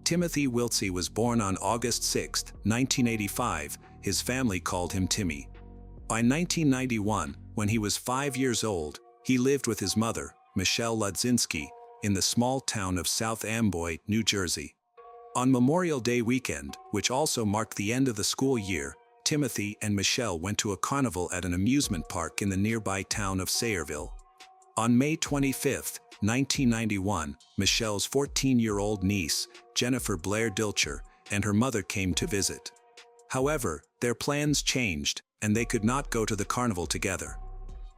Timothy Wiltsey was born on August 6, 1985. His family called him Timmy. By 1991, when he was 5 years old, he lived with his mother, Michelle Ludzinski, in the small town of South Amboy, New Jersey. On Memorial Day weekend, which also marked the end of the school year, Timothy and Michelle went to a carnival at an amusement park in the nearby town of Sayreville. On May 25, 1991, Michelle's 14-year-old niece, Jennifer Blair Dilcher, and her mother came to visit. However, their plans changed, and they could not go to the carnival together.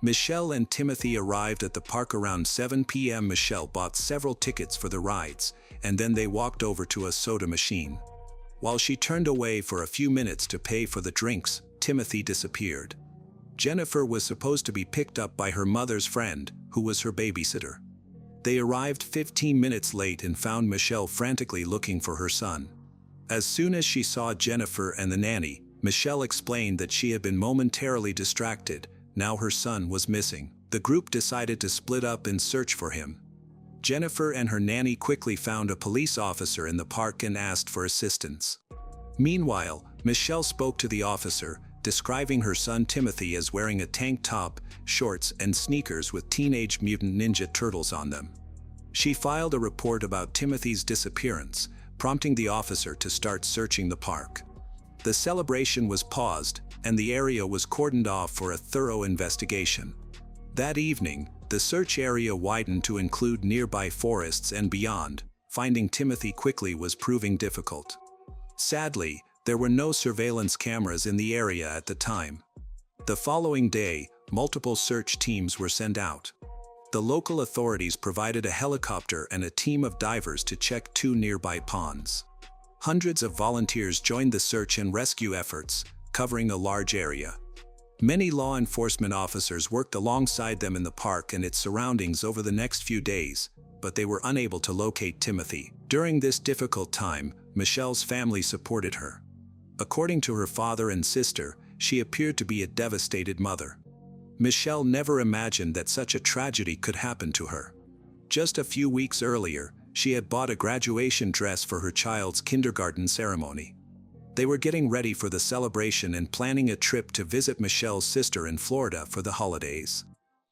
Michelle and Timothy arrived at the park around 7 p.m. Michelle bought several tickets for the rides, and then they walked over to a soda machine. While she turned away for a few minutes to pay for the drinks, Timothy disappeared. Jennifer was supposed to be picked up by her mother's friend, who was her babysitter. They arrived 15 minutes late and found Michelle frantically looking for her son. As soon as she saw Jennifer and the nanny, Michelle explained that she had been momentarily distracted. Now her son was missing. The group decided to split up and search for him. Jennifer and her nanny quickly found a police officer in the park and asked for assistance. Meanwhile, Michelle spoke to the officer, describing her son Timothy as wearing a tank top, shorts, and sneakers with Teenage Mutant Ninja Turtles on them. She filed a report about Timothy's disappearance, prompting the officer to start searching the park. The celebration was paused, and the area was cordoned off for a thorough investigation. That evening, the search area widened to include nearby forests and beyond. Finding Timothy quickly was proving difficult. Sadly, there were no surveillance cameras in the area at the time. The following day, multiple search teams were sent out. The local authorities provided a helicopter and a team of divers to check 2 nearby ponds. Hundreds of volunteers joined the search and rescue efforts, covering a large area. Many law enforcement officers worked alongside them in the park and its surroundings over the next few days, but they were unable to locate Timothy. During this difficult time, Michelle's family supported her. According to her father and sister, she appeared to be a devastated mother. Michelle never imagined that such a tragedy could happen to her. Just a few weeks earlier, she had bought a graduation dress for her child's kindergarten ceremony. They were getting ready for the celebration and planning a trip to visit Michelle's sister in Florida for the holidays.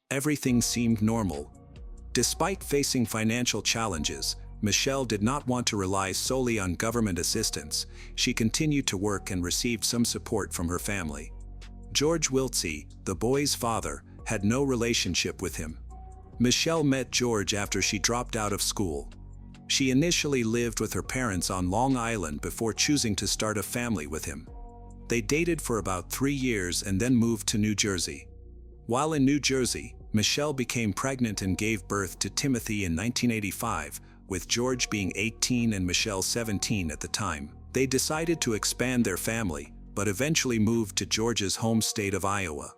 Everything seemed normal. Despite facing financial challenges, Michelle did not want to rely solely on government assistance. She continued to work and received some support from her family. George Wiltsey, the boy's father, had no relationship with him. Michelle met George after she dropped out of school. She initially lived with her parents on Long Island before choosing to start a family with him. They dated for about 3 years and then moved to New Jersey. While in New Jersey, Michelle became pregnant and gave birth to Timothy in 1985, with George being 18 and Michelle 17 at the time. They decided to expand their family, but eventually moved to George's home state of Iowa.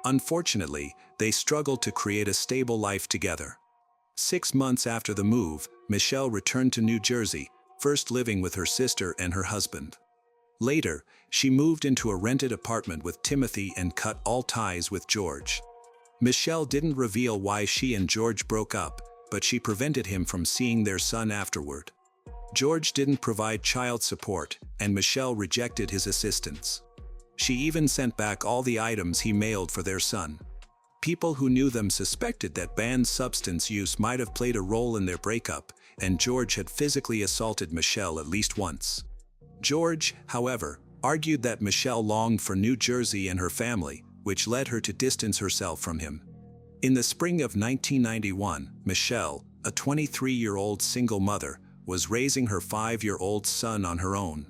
Unfortunately, they struggled to create a stable life together. 6 months after the move, Michelle returned to New Jersey, first living with her sister and her husband. Later, she moved into a rented apartment with Timothy and cut all ties with George. Michelle didn't reveal why she and George broke up, but she prevented him from seeing their son afterward. George didn't provide child support, and Michelle rejected his assistance. She even sent back all the items he mailed for their son. People who knew them suspected that banned substance use might have played a role in their breakup, and George had physically assaulted Michelle at least once. George, however, argued that Michelle longed for New Jersey and her family, which led her to distance herself from him. In the spring of 1991, Michelle, a 23-year-old single mother, was raising her 5-year-old son on her own.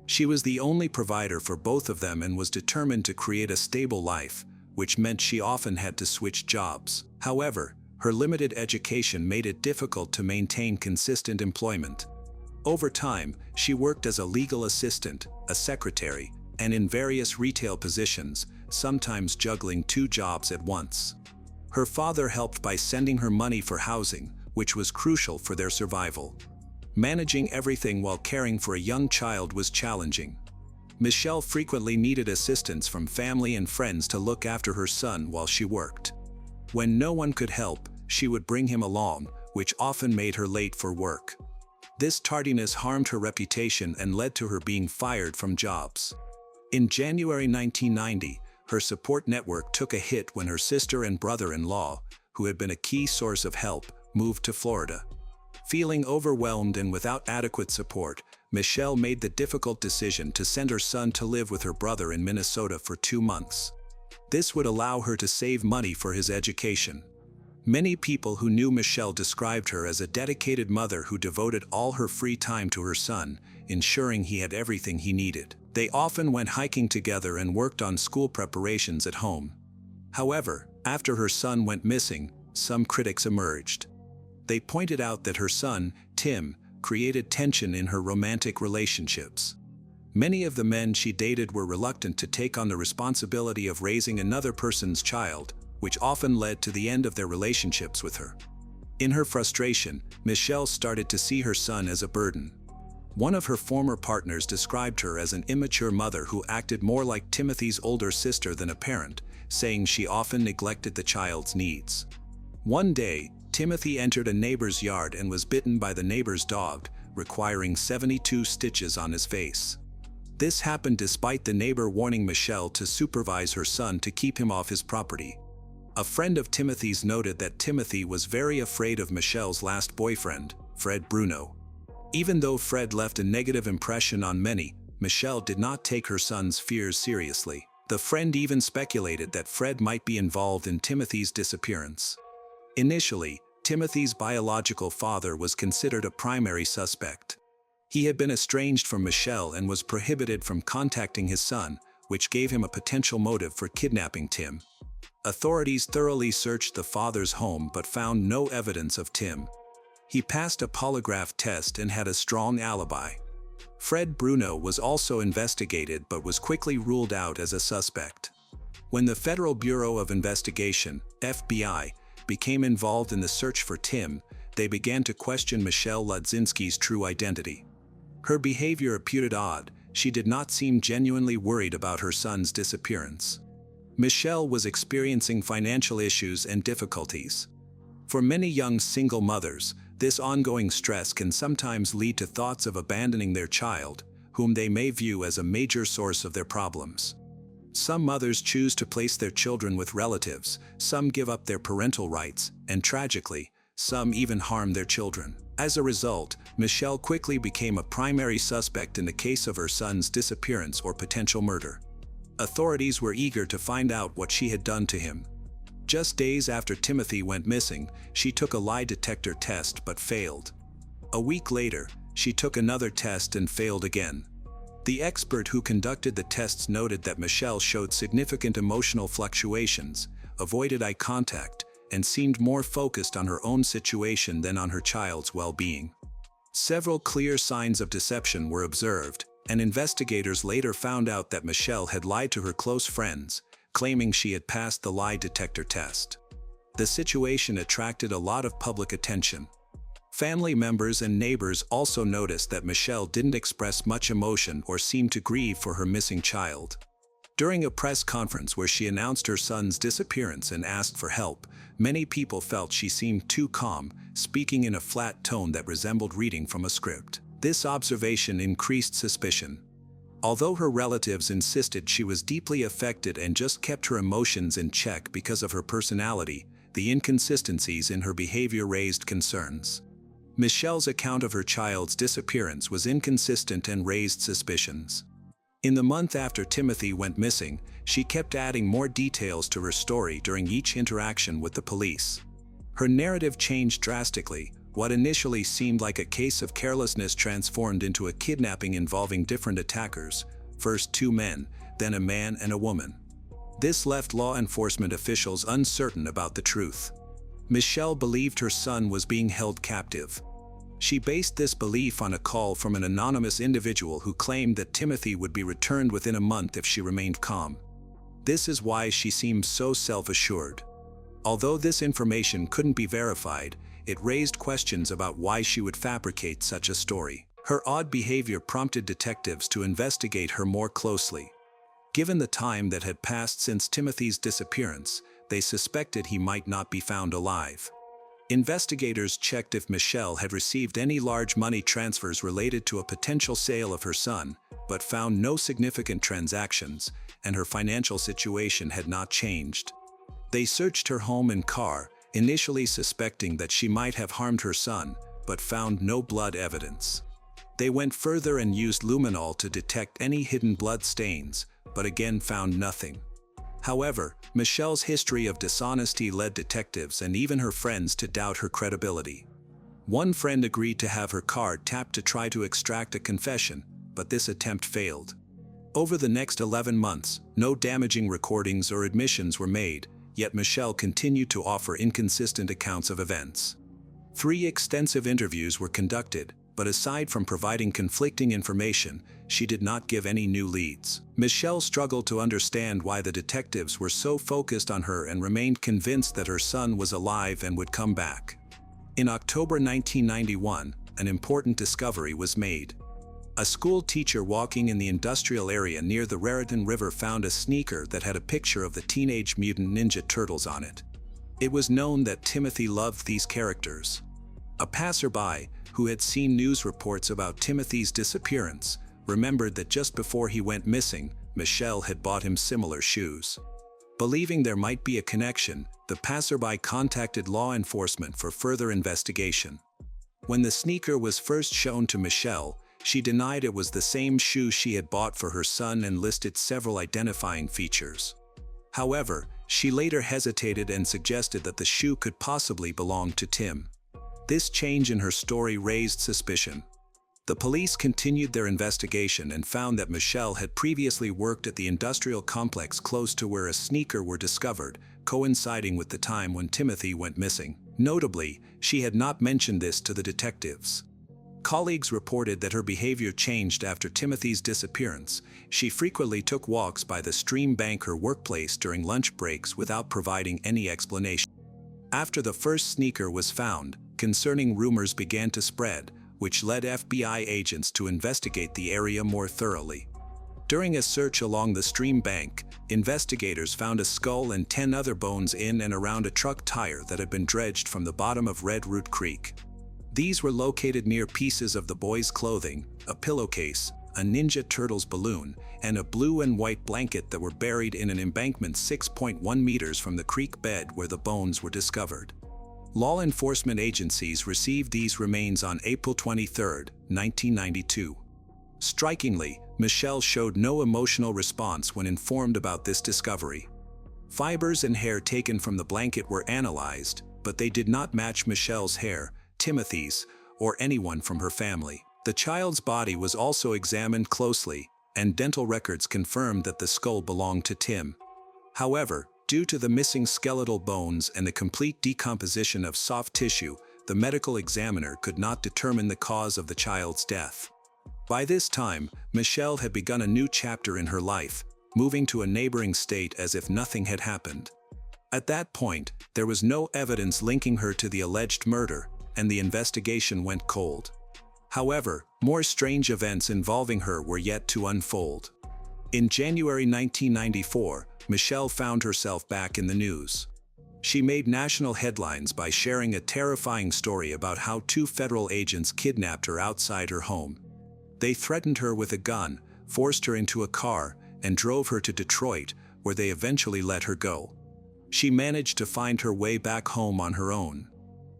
She was the only provider for both of them and was determined to create a stable life, which meant she often had to switch jobs. However, her limited education made it difficult to maintain consistent employment. Over time, she worked as a legal assistant, a secretary, and in various retail positions, sometimes juggling 2 jobs at once. Her father helped by sending her money for housing, which was crucial for their survival. Managing everything while caring for a young child was challenging. Michelle frequently needed assistance from family and friends to look after her son while she worked. When no one could help, she would bring him along, which often made her late for work. This tardiness harmed her reputation and led to her being fired from jobs. In January 1990, her support network took a hit when her sister and brother-in-law, who had been a key source of help, moved to Florida. Feeling overwhelmed and without adequate support, Michelle made the difficult decision to send her son to live with her brother in Minnesota for 2 months. This would allow her to save money for his education. Many people who knew Michelle described her as a dedicated mother who devoted all her free time to her son, ensuring he had everything he needed. They often went hiking together and worked on school preparations at home. However, after her son went missing, some critics emerged. They pointed out that her son, Tim, created tension in her romantic relationships. Many of the men she dated were reluctant to take on the responsibility of raising another person's child, which often led to the end of their relationships with her. In her frustration, Michelle started to see her son as a burden. One of her former partners described her as an immature mother who acted more like Timothy's older sister than a parent, saying she often neglected the child's needs. One day, Timothy entered a neighbor's yard and was bitten by the neighbor's dog, requiring 72 stitches on his face. This happened despite the neighbor warning Michelle to supervise her son to keep him off his property. A friend of Timothy's noted that Timothy was very afraid of Michelle's last boyfriend, Fred Bruno. Even though Fred left a negative impression on many, Michelle did not take her son's fears seriously. The friend even speculated that Fred might be involved in Timothy's disappearance. Initially, Timothy's biological father was considered a primary suspect. He had been estranged from Michelle and was prohibited from contacting his son, which gave him a potential motive for kidnapping Tim. Authorities thoroughly searched the father's home but found no evidence of Tim. He passed a polygraph test and had a strong alibi. Fred Bruno was also investigated but was quickly ruled out as a suspect. When the Federal Bureau of Investigation, FBI, became involved in the search for Tim, they began to question Michelle Ludzinski's true identity. Her behavior appeared odd. She did not seem genuinely worried about her son's disappearance. Michelle was experiencing financial issues and difficulties. For many young single mothers, this ongoing stress can sometimes lead to thoughts of abandoning their child, whom they may view as a major source of their problems. Some mothers choose to place their children with relatives, some give up their parental rights, and tragically, some even harm their children. As a result, Michelle quickly became a primary suspect in the case of her son's disappearance or potential murder. Authorities were eager to find out what she had done to him. Just days after Timothy went missing, she took a lie detector test but failed. A week later, she took another test and failed again. The expert who conducted the tests noted that Michelle showed significant emotional fluctuations, avoided eye contact, and seemed more focused on her own situation than on her child's well-being. Several clear signs of deception were observed, and investigators later found out that Michelle had lied to her close friends, claiming she had passed the lie detector test. The situation attracted a lot of public attention. Family members and neighbors also noticed that Michelle didn't express much emotion or seem to grieve for her missing child. During a press conference where she announced her son's disappearance and asked for help, many people felt she seemed too calm, speaking in a flat tone that resembled reading from a script. This observation increased suspicion. Although her relatives insisted she was deeply affected and just kept her emotions in check because of her personality, the inconsistencies in her behavior raised concerns. Michelle's account of her child's disappearance was inconsistent and raised suspicions. In the month after Timothy went missing, she kept adding more details to her story during each interaction with the police. Her narrative changed drastically. What initially seemed like a case of carelessness transformed into a kidnapping involving different attackers, first 2 men, then a man and a woman. This left law enforcement officials uncertain about the truth. Michelle believed her son was being held captive. She based this belief on a call from an anonymous individual who claimed that Timothy would be returned within a month if she remained calm. This is why she seemed so self-assured. Although this information couldn't be verified, it raised questions about why she would fabricate such a story. Her odd behavior prompted detectives to investigate her more closely. Given the time that had passed since Timothy's disappearance, they suspected he might not be found alive. Investigators checked if Michelle had received any large money transfers related to a potential sale of her son, but found no significant transactions, and her financial situation had not changed. They searched her home and car, initially suspecting that she might have harmed her son, but found no blood evidence. They went further and used luminol to detect any hidden blood stains, but again found nothing. However, Michelle's history of dishonesty led detectives and even her friends to doubt her credibility. One friend agreed to have her card tapped to try to extract a confession, but this attempt failed. Over the next 11 months, no damaging recordings or admissions were made, yet Michelle continued to offer inconsistent accounts of events. 3 extensive interviews were conducted, but aside from providing conflicting information, she did not give any new leads. Michelle struggled to understand why the detectives were so focused on her and remained convinced that her son was alive and would come back. In October 1991, an important discovery was made. A school teacher walking in the industrial area near the Raritan River found a sneaker that had a picture of the Teenage Mutant Ninja Turtles on it. It was known that Timothy loved these characters. A passerby, who had seen news reports about Timothy's disappearance, remembered that just before he went missing, Michelle had bought him similar shoes. Believing there might be a connection, the passerby contacted law enforcement for further investigation. When the sneaker was first shown to Michelle, she denied it was the same shoe she had bought for her son and listed several identifying features. However, she later hesitated and suggested that the shoe could possibly belong to Tim. This change in her story raised suspicion. The police continued their investigation and found that Michelle had previously worked at the industrial complex close to where a sneaker were discovered, coinciding with the time when Timothy went missing. Notably, she had not mentioned this to the detectives. Colleagues reported that her behavior changed after Timothy's disappearance. She frequently took walks by the stream bank, her workplace, during lunch breaks without providing any explanation. After the first sneaker was found, concerning rumors began to spread, which led FBI agents to investigate the area more thoroughly. During a search along the stream bank, investigators found a skull and 10 other bones in and around a truck tire that had been dredged from the bottom of Red Root Creek. These were located near pieces of the boy's clothing, a pillowcase, a Ninja Turtles balloon, and a blue and white blanket that were buried in an embankment 6.1 meters from the creek bed where the bones were discovered. Law enforcement agencies received these remains on April 23, 1992. Strikingly, Michelle showed no emotional response when informed about this discovery. Fibers and hair taken from the blanket were analyzed, but they did not match Michelle's hair, Timothy's, or anyone from her family. The child's body was also examined closely, and dental records confirmed that the skull belonged to Tim. However, due to the missing skeletal bones and the complete decomposition of soft tissue, the medical examiner could not determine the cause of the child's death. By this time, Michelle had begun a new chapter in her life, moving to a neighboring state as if nothing had happened. At that point, there was no evidence linking her to the alleged murder, and the investigation went cold. However, more strange events involving her were yet to unfold. In January 1994, Michelle found herself back in the news. She made national headlines by sharing a terrifying story about how 2 federal agents kidnapped her outside her home. They threatened her with a gun, forced her into a car, and drove her to Detroit, where they eventually let her go. She managed to find her way back home on her own.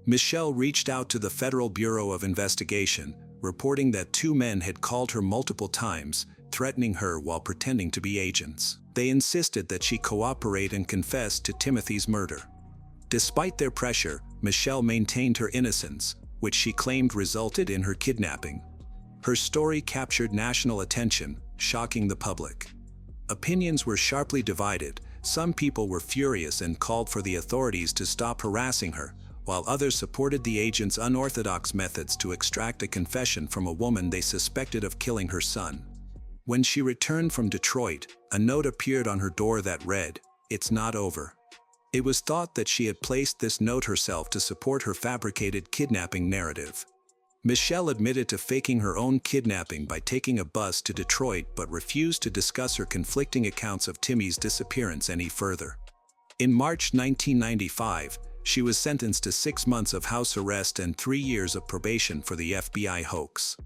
Michelle reached out to the Federal Bureau of Investigation, reporting that 2 men had called her multiple times, threatening her while pretending to be agents. They insisted that she cooperate and confess to Timothy's murder. Despite their pressure, Michelle maintained her innocence, which she claimed resulted in her kidnapping. Her story captured national attention, shocking the public. Opinions were sharply divided. Some people were furious and called for the authorities to stop harassing her, while others supported the agents' unorthodox methods to extract a confession from a woman they suspected of killing her son. When she returned from Detroit, a note appeared on her door that read, "It's not over." It was thought that she had placed this note herself to support her fabricated kidnapping narrative. Michelle admitted to faking her own kidnapping by taking a bus to Detroit but refused to discuss her conflicting accounts of Timmy's disappearance any further. In March 1995, She was sentenced to 6 months of house arrest and 3 years of probation for the FBI hoax.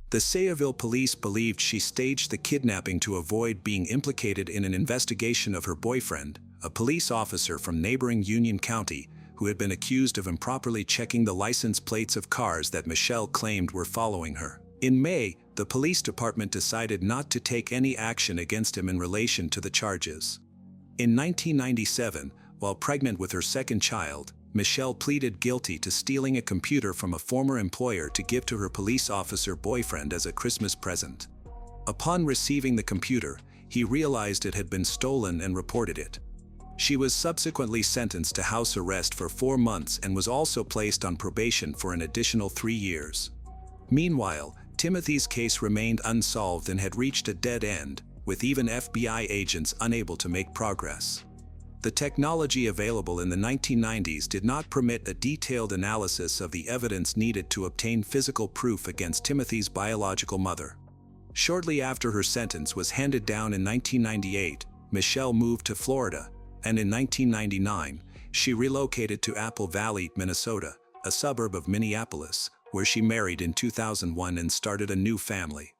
The Sayreville police believed she staged the kidnapping to avoid being implicated in an investigation of her boyfriend, a police officer from neighboring Union County, who had been accused of improperly checking the license plates of cars that Michelle claimed were following her. In May, the police department decided not to take any action against him in relation to the charges. In 1997, while pregnant with her second child, Michelle pleaded guilty to stealing a computer from a former employer to give to her police officer boyfriend as a Christmas present. Upon receiving the computer, he realized it had been stolen and reported it. She was subsequently sentenced to house arrest for 4 months and was also placed on probation for an additional 3 years. Meanwhile, Timothy's case remained unsolved and had reached a dead end, with even FBI agents unable to make progress. The technology available in the 1990s did not permit a detailed analysis of the evidence needed to obtain physical proof against Timothy's biological mother. Shortly after her sentence was handed down in 1998, Michelle moved to Florida, and in 1999, she relocated to Apple Valley, Minnesota, a suburb of Minneapolis, where she married in 2001 and started a new family.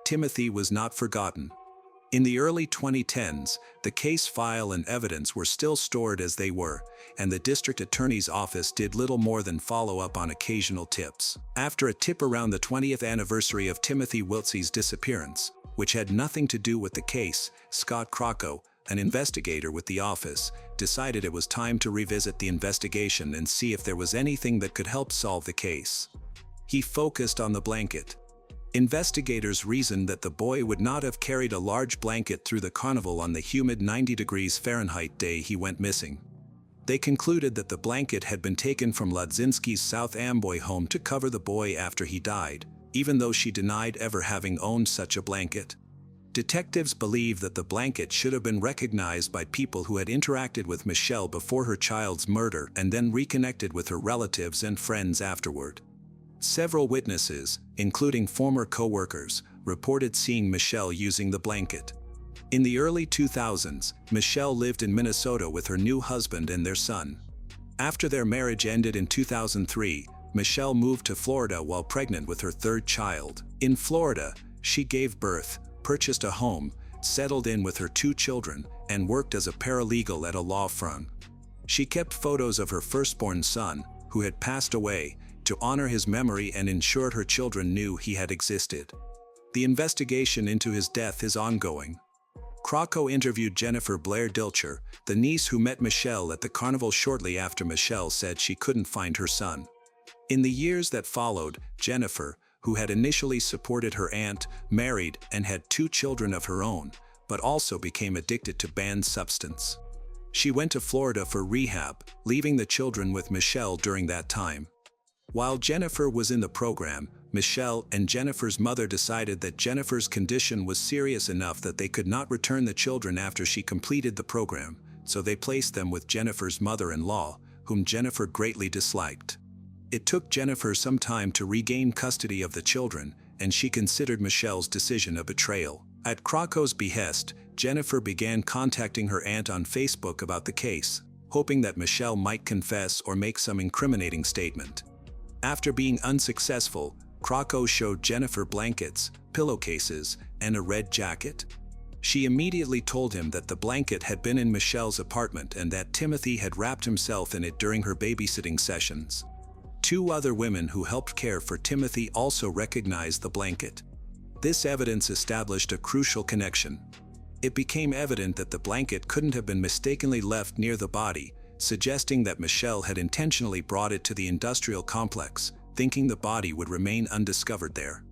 Timothy was not forgotten. In the early 2010s, the case file and evidence were still stored as they were, and the district attorney's office did little more than follow up on occasional tips. After a tip around the 20th anniversary of Timothy Wiltsey's disappearance, which had nothing to do with the case, Scott Crocco, an investigator with the office, decided it was time to revisit the investigation and see if there was anything that could help solve the case. He focused on the blanket. Investigators reasoned that the boy would not have carried a large blanket through the carnival on the humid 90 degrees Fahrenheit day he went missing. They concluded that the blanket had been taken from Ladzinski's South Amboy home to cover the boy after he died, even though she denied ever having owned such a blanket. Detectives believe that the blanket should have been recognized by people who had interacted with Michelle before her child's murder and then reconnected with her relatives and friends afterward. Several witnesses, including former co-workers, reported seeing Michelle using the blanket. In the early 2000s, Michelle lived in Minnesota with her new husband and their son. After their marriage ended in 2003, Michelle moved to Florida while pregnant with her third child. In Florida, she gave birth, purchased a home, settled in with her 2 children, and worked as a paralegal at a law firm. She kept photos of her firstborn son, who had passed away, to honor his memory and ensured her children knew he had existed. The investigation into his death is ongoing. Crocco interviewed Jennifer Blair Dilcher, the niece who met Michelle at the carnival shortly after Michelle said she couldn't find her son. In the years that followed, Jennifer, who had initially supported her aunt, married and had 2 children of her own, but also became addicted to banned substance. She went to Florida for rehab, leaving the children with Michelle during that time. While Jennifer was in the program, Michelle and Jennifer's mother decided that Jennifer's condition was serious enough that they could not return the children after she completed the program, so they placed them with Jennifer's mother-in-law, whom Jennifer greatly disliked. It took Jennifer some time to regain custody of the children, and she considered Michelle's decision a betrayal. At Crocco's behest, Jennifer began contacting her aunt on Facebook about the case, hoping that Michelle might confess or make some incriminating statement. After being unsuccessful, Crocco showed Jennifer blankets, pillowcases, and a red jacket. She immediately told him that the blanket had been in Michelle's apartment and that Timothy had wrapped himself in it during her babysitting sessions. 2 other women who helped care for Timothy also recognized the blanket. This evidence established a crucial connection. It became evident that the blanket couldn't have been mistakenly left near the body, suggesting that Michelle had intentionally brought it to the industrial complex, thinking the body would remain undiscovered there.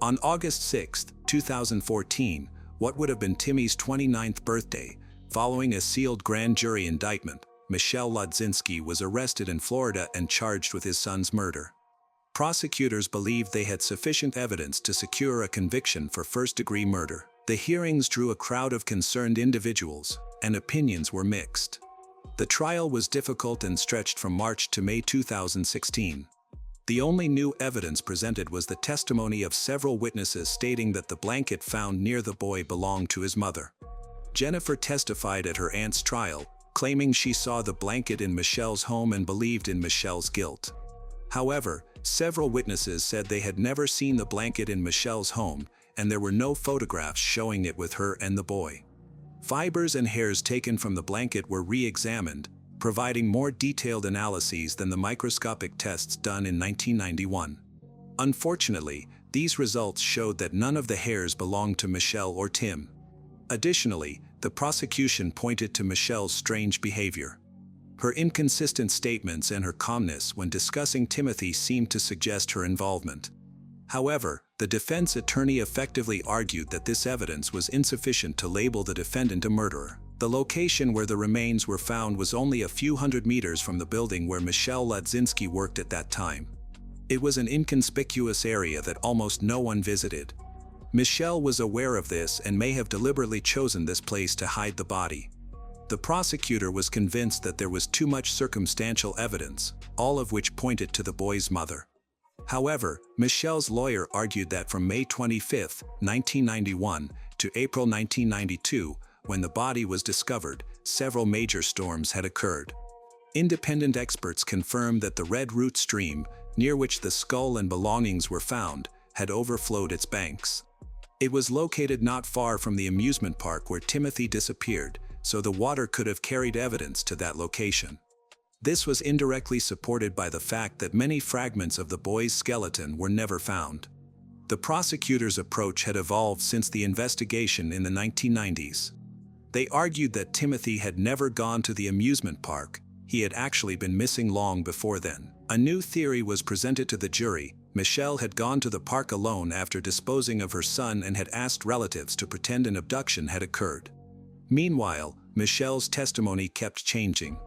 On August 6, 2014, what would have been Timmy's 29th birthday, following a sealed grand jury indictment, Michelle Ladzinski was arrested in Florida and charged with his son's murder. Prosecutors believed they had sufficient evidence to secure a conviction for first-degree murder. The hearings drew a crowd of concerned individuals, and opinions were mixed. The trial was difficult and stretched from March to May 2016. The only new evidence presented was the testimony of several witnesses stating that the blanket found near the boy belonged to his mother. Jennifer testified at her aunt's trial, claiming she saw the blanket in Michelle's home and believed in Michelle's guilt. However, several witnesses said they had never seen the blanket in Michelle's home, and there were no photographs showing it with her and the boy. Fibers and hairs taken from the blanket were re-examined, providing more detailed analyses than the microscopic tests done in 1991. Unfortunately, these results showed that none of the hairs belonged to Michelle or Tim. Additionally, the prosecution pointed to Michelle's strange behavior. Her inconsistent statements and her calmness when discussing Timothy seemed to suggest her involvement. However, the defense attorney effectively argued that this evidence was insufficient to label the defendant a murderer. The location where the remains were found was only a few hundred meters from the building where Michelle Ladzinski worked at that time. It was an inconspicuous area that almost no one visited. Michelle was aware of this and may have deliberately chosen this place to hide the body. The prosecutor was convinced that there was too much circumstantial evidence, all of which pointed to the boy's mother. However, Michelle's lawyer argued that from May 25, 1991 to April 1992, when the body was discovered, several major storms had occurred. Independent experts confirmed that the Red Root stream, near which the skull and belongings were found, had overflowed its banks. It was located not far from the amusement park where Timothy disappeared, so the water could have carried evidence to that location. This was indirectly supported by the fact that many fragments of the boy's skeleton were never found. The prosecutor's approach had evolved since the investigation in the 1990s. They argued that Timothy had never gone to the amusement park. He had actually been missing long before then. A new theory was presented to the jury. Michelle had gone to the park alone after disposing of her son and had asked relatives to pretend an abduction had occurred. Meanwhile, Michelle's testimony kept changing.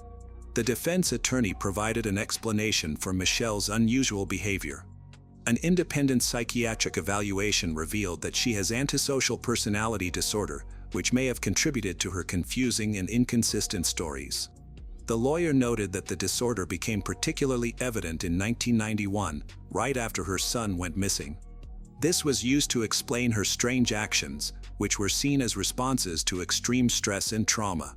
The defense attorney provided an explanation for Michelle's unusual behavior. An independent psychiatric evaluation revealed that she has antisocial personality disorder, which may have contributed to her confusing and inconsistent stories. The lawyer noted that the disorder became particularly evident in 1991, right after her son went missing. This was used to explain her strange actions, which were seen as responses to extreme stress and trauma.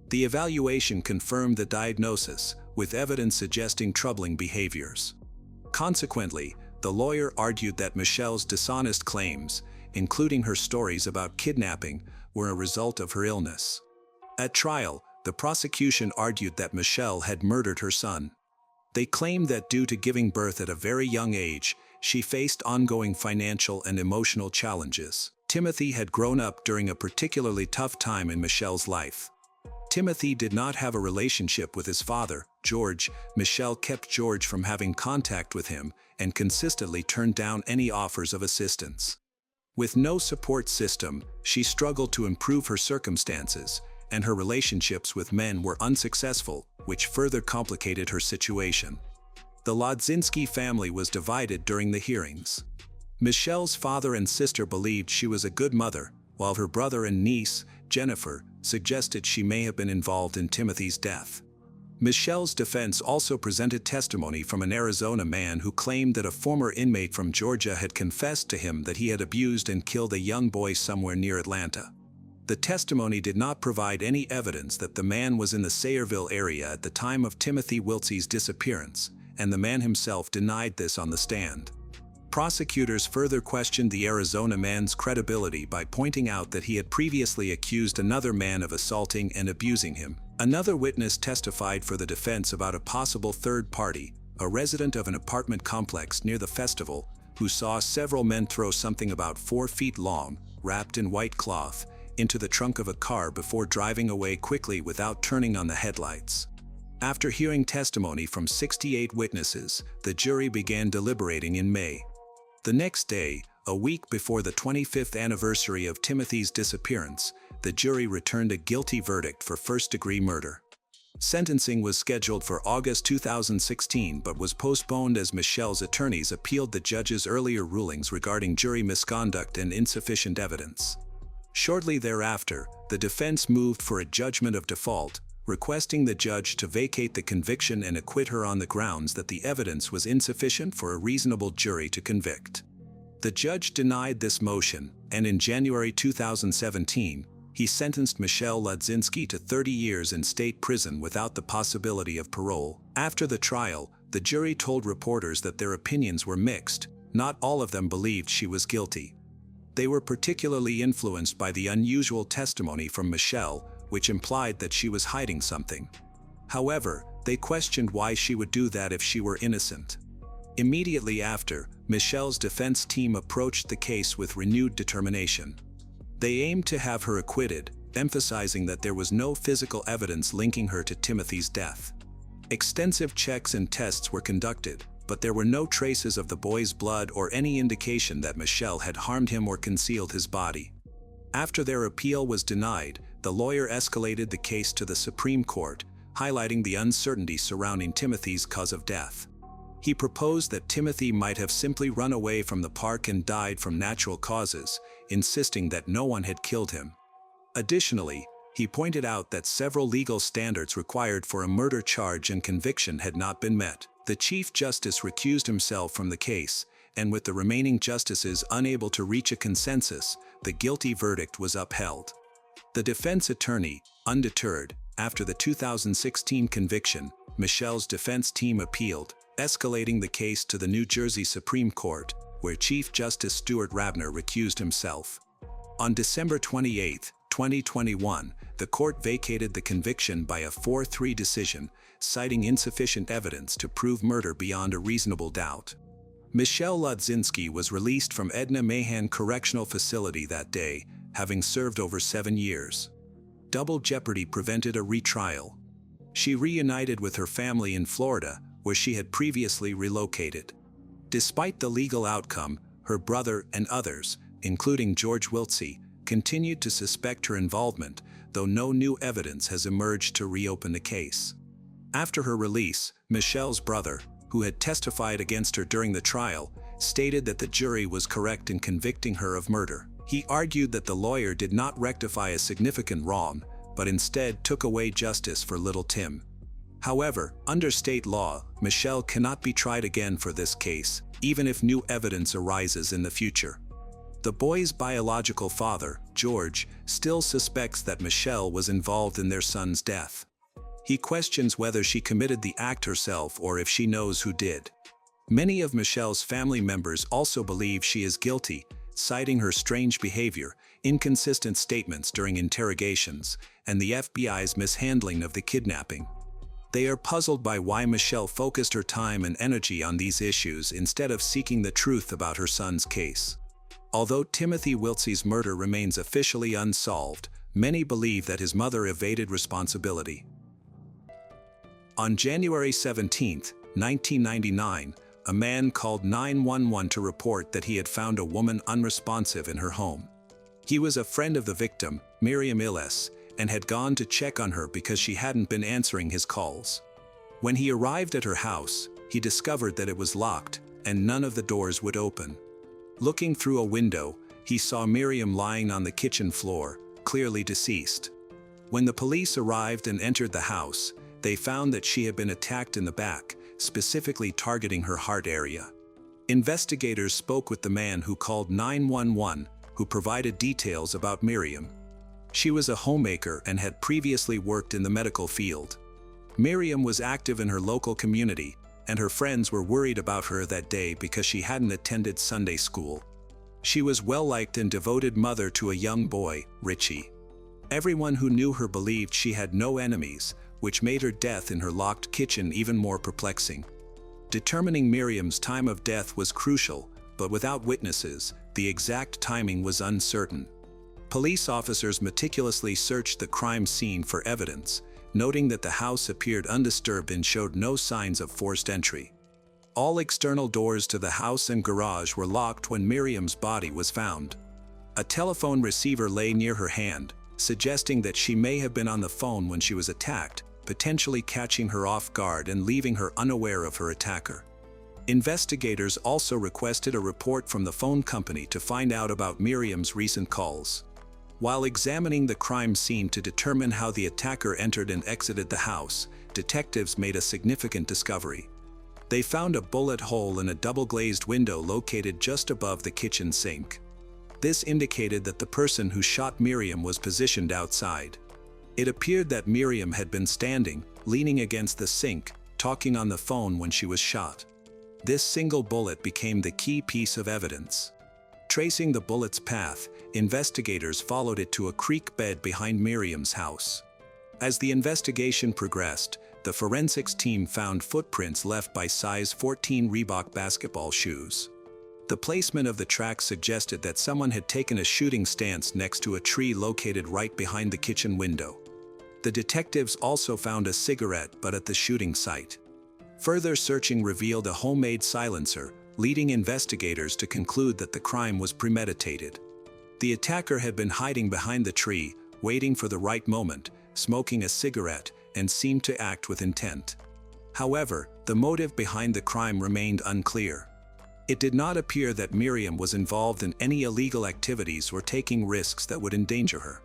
The evaluation confirmed the diagnosis, with evidence suggesting troubling behaviors. Consequently, the lawyer argued that Michelle's dishonest claims, including her stories about kidnapping, were a result of her illness. At trial, the prosecution argued that Michelle had murdered her son. They claimed that due to giving birth at a very young age, she faced ongoing financial and emotional challenges. Timothy had grown up during a particularly tough time in Michelle's life. Timothy did not have a relationship with his father, George. Michelle kept George from having contact with him and consistently turned down any offers of assistance. With no support system, she struggled to improve her circumstances, and her relationships with men were unsuccessful, which further complicated her situation. The Ladzinski family was divided during the hearings. Michelle's father and sister believed she was a good mother, while her brother and niece, Jennifer, suggested she may have been involved in Timothy's death. Michelle's defense also presented testimony from an Arizona man who claimed that a former inmate from Georgia had confessed to him that he had abused and killed a young boy somewhere near Atlanta. The testimony did not provide any evidence that the man was in the Sayreville area at the time of Timothy Wiltsey's disappearance, and the man himself denied this on the stand. Prosecutors further questioned the Arizona man's credibility by pointing out that he had previously accused another man of assaulting and abusing him. Another witness testified for the defense about a possible third party, a resident of an apartment complex near the festival, who saw several men throw something about 4 feet long, wrapped in white cloth, into the trunk of a car before driving away quickly without turning on the headlights. After hearing testimony from 68 witnesses, the jury began deliberating in May. The next day, a week before the 25th anniversary of Timothy's disappearance, the jury returned a guilty verdict for first-degree murder. Sentencing was scheduled for August 2016 but was postponed as Michelle's attorneys appealed the judge's earlier rulings regarding jury misconduct and insufficient evidence. Shortly thereafter, the defense moved for a judgment of default, requesting the judge to vacate the conviction and acquit her on the grounds that the evidence was insufficient for a reasonable jury to convict. The judge denied this motion, and in January 2017, He sentenced Michelle Ladzinski to 30 years in state prison without the possibility of parole. After the trial, the jury told reporters that their opinions were mixed. Not all of them believed she was guilty. They were particularly influenced by the unusual testimony from Michelle, which implied that she was hiding something. However, they questioned why she would do that if she were innocent. Immediately after, Michelle's defense team approached the case with renewed determination. They aimed to have her acquitted, emphasizing that there was no physical evidence linking her to Timothy's death. Extensive checks and tests were conducted, but there were no traces of the boy's blood or any indication that Michelle had harmed him or concealed his body. After their appeal was denied, the lawyer escalated the case to the Supreme Court, highlighting the uncertainty surrounding Timothy's cause of death. He proposed that Timothy might have simply run away from the park and died from natural causes, insisting that no one had killed him. Additionally, he pointed out that several legal standards required for a murder charge and conviction had not been met. The Chief Justice recused himself from the case, and with the remaining justices unable to reach a consensus, the guilty verdict was upheld. The defense attorney, undeterred, after the 2016 conviction, Michelle's defense team appealed, escalating the case to the New Jersey Supreme Court, where Chief Justice Stuart Rabner recused himself. On December 28, 2021, the court vacated the conviction by a 4-3 decision, citing insufficient evidence to prove murder beyond a reasonable doubt. Michelle Ladzinski was released from Edna Mahan Correctional Facility that day, having served over 7 years. Double jeopardy prevented a retrial. She reunited with her family in Florida, where she had previously relocated. Despite the legal outcome, her brother and others, including George Wiltse, continued to suspect her involvement, though no new evidence has emerged to reopen the case. After her release, Michelle's brother, who had testified against her during the trial, stated that the jury was correct in convicting her of murder. He argued that the lawyer did not rectify a significant wrong, but instead took away justice for little Tim. However, under state law, Michelle cannot be tried again for this case, even if new evidence arises in the future. The boy's biological father, George, still suspects that Michelle was involved in their son's death. He questions whether she committed the act herself or if she knows who did. Many of Michelle's family members also believe she is guilty, citing her strange behavior, inconsistent statements during interrogations, and the FBI's mishandling of the kidnapping. They are puzzled by why Michelle focused her time and energy on these issues instead of seeking the truth about her son's case. Although Timothy Wiltse's murder remains officially unsolved, many believe that his mother evaded responsibility. On January 17, 1999, a man called 911 to report that he had found a woman unresponsive in her home. He was a friend of the victim, Miriam Illes, and had gone to check on her because she hadn't been answering his calls. When he arrived at her house, he discovered that it was locked and none of the doors would open. Looking through a window, he saw Miriam lying on the kitchen floor, clearly deceased. When the police arrived and entered the house, they found that she had been attacked in the back, specifically targeting her heart area. Investigators spoke with the man who called 911, who provided details about Miriam. She was a homemaker and had previously worked in the medical field. Miriam was active in her local community, and her friends were worried about her that day because she hadn't attended Sunday school. She was well-liked and devoted mother to a young boy, Richie. Everyone who knew her believed she had no enemies, which made her death in her locked kitchen even more perplexing. Determining Miriam's time of death was crucial, but without witnesses, the exact timing was uncertain. Police officers meticulously searched the crime scene for evidence, noting that the house appeared undisturbed and showed no signs of forced entry. All external doors to the house and garage were locked when Miriam's body was found. A telephone receiver lay near her hand, suggesting that she may have been on the phone when she was attacked, potentially catching her off guard and leaving her unaware of her attacker. Investigators also requested a report from the phone company to find out about Miriam's recent calls. While examining the crime scene to determine how the attacker entered and exited the house, detectives made a significant discovery. They found a bullet hole in a double-glazed window located just above the kitchen sink. This indicated that the person who shot Miriam was positioned outside. It appeared that Miriam had been standing, leaning against the sink, talking on the phone when she was shot. This single bullet became the key piece of evidence. Tracing the bullet's path, investigators followed it to a creek bed behind Miriam's house. As the investigation progressed, the forensics team found footprints left by size 14 Reebok basketball shoes. The placement of the tracks suggested that someone had taken a shooting stance next to a tree located right behind the kitchen window. The detectives also found a cigarette butt at the shooting site. Further searching revealed a homemade silencer, leading investigators to conclude that the crime was premeditated. The attacker had been hiding behind the tree, waiting for the right moment, smoking a cigarette, and seemed to act with intent. However, the motive behind the crime remained unclear. It did not appear that Miriam was involved in any illegal activities or taking risks that would endanger her.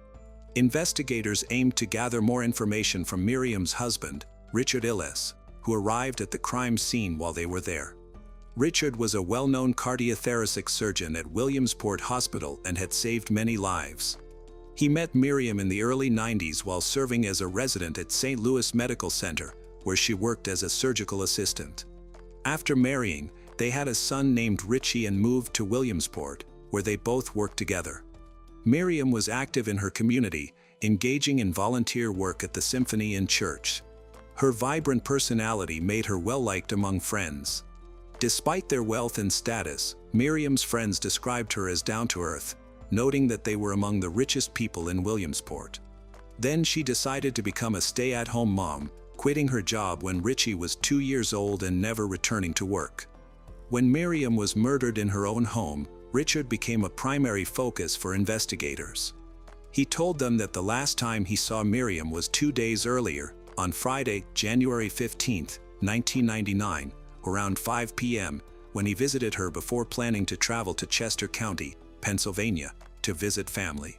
Investigators aimed to gather more information from Miriam's husband, Richard Illes, who arrived at the crime scene while they were there. Richard was a well-known cardiothoracic surgeon at Williamsport Hospital and had saved many lives. He met Miriam in the early 90s while serving as a resident at St. Louis Medical Center, where she worked as a surgical assistant. After marrying, they had a son named Richie and moved to Williamsport, where they both worked together. Miriam was active in her community, engaging in volunteer work at the symphony and church. Her vibrant personality made her well-liked among friends. Despite their wealth and status, Miriam's friends described her as down-to-earth, noting that they were among the richest people in Williamsport. Then she decided to become a stay-at-home mom, quitting her job when Richie was 2 years old and never returning to work. When Miriam was murdered in her own home, Richard became a primary focus for investigators. He told them that the last time he saw Miriam was 2 days earlier, on Friday, January 15, 1999, around 5 p.m., when he visited her before planning to travel to Chester County, Pennsylvania, to visit family.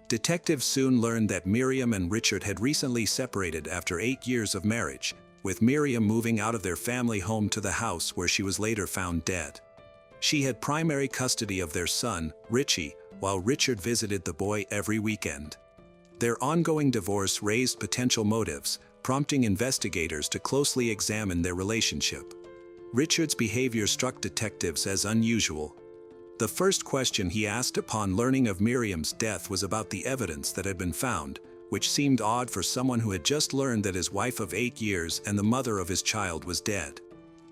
Detectives soon learned that Miriam and Richard had recently separated after 8 years of marriage, with Miriam moving out of their family home to the house where she was later found dead. She had primary custody of their son, Richie, while Richard visited the boy every weekend. Their ongoing divorce raised potential motives, prompting investigators to closely examine their relationship. Richard's behavior struck detectives as unusual. The first question he asked upon learning of Miriam's death was about the evidence that had been found, which seemed odd for someone who had just learned that his wife of 8 years and the mother of his child was dead.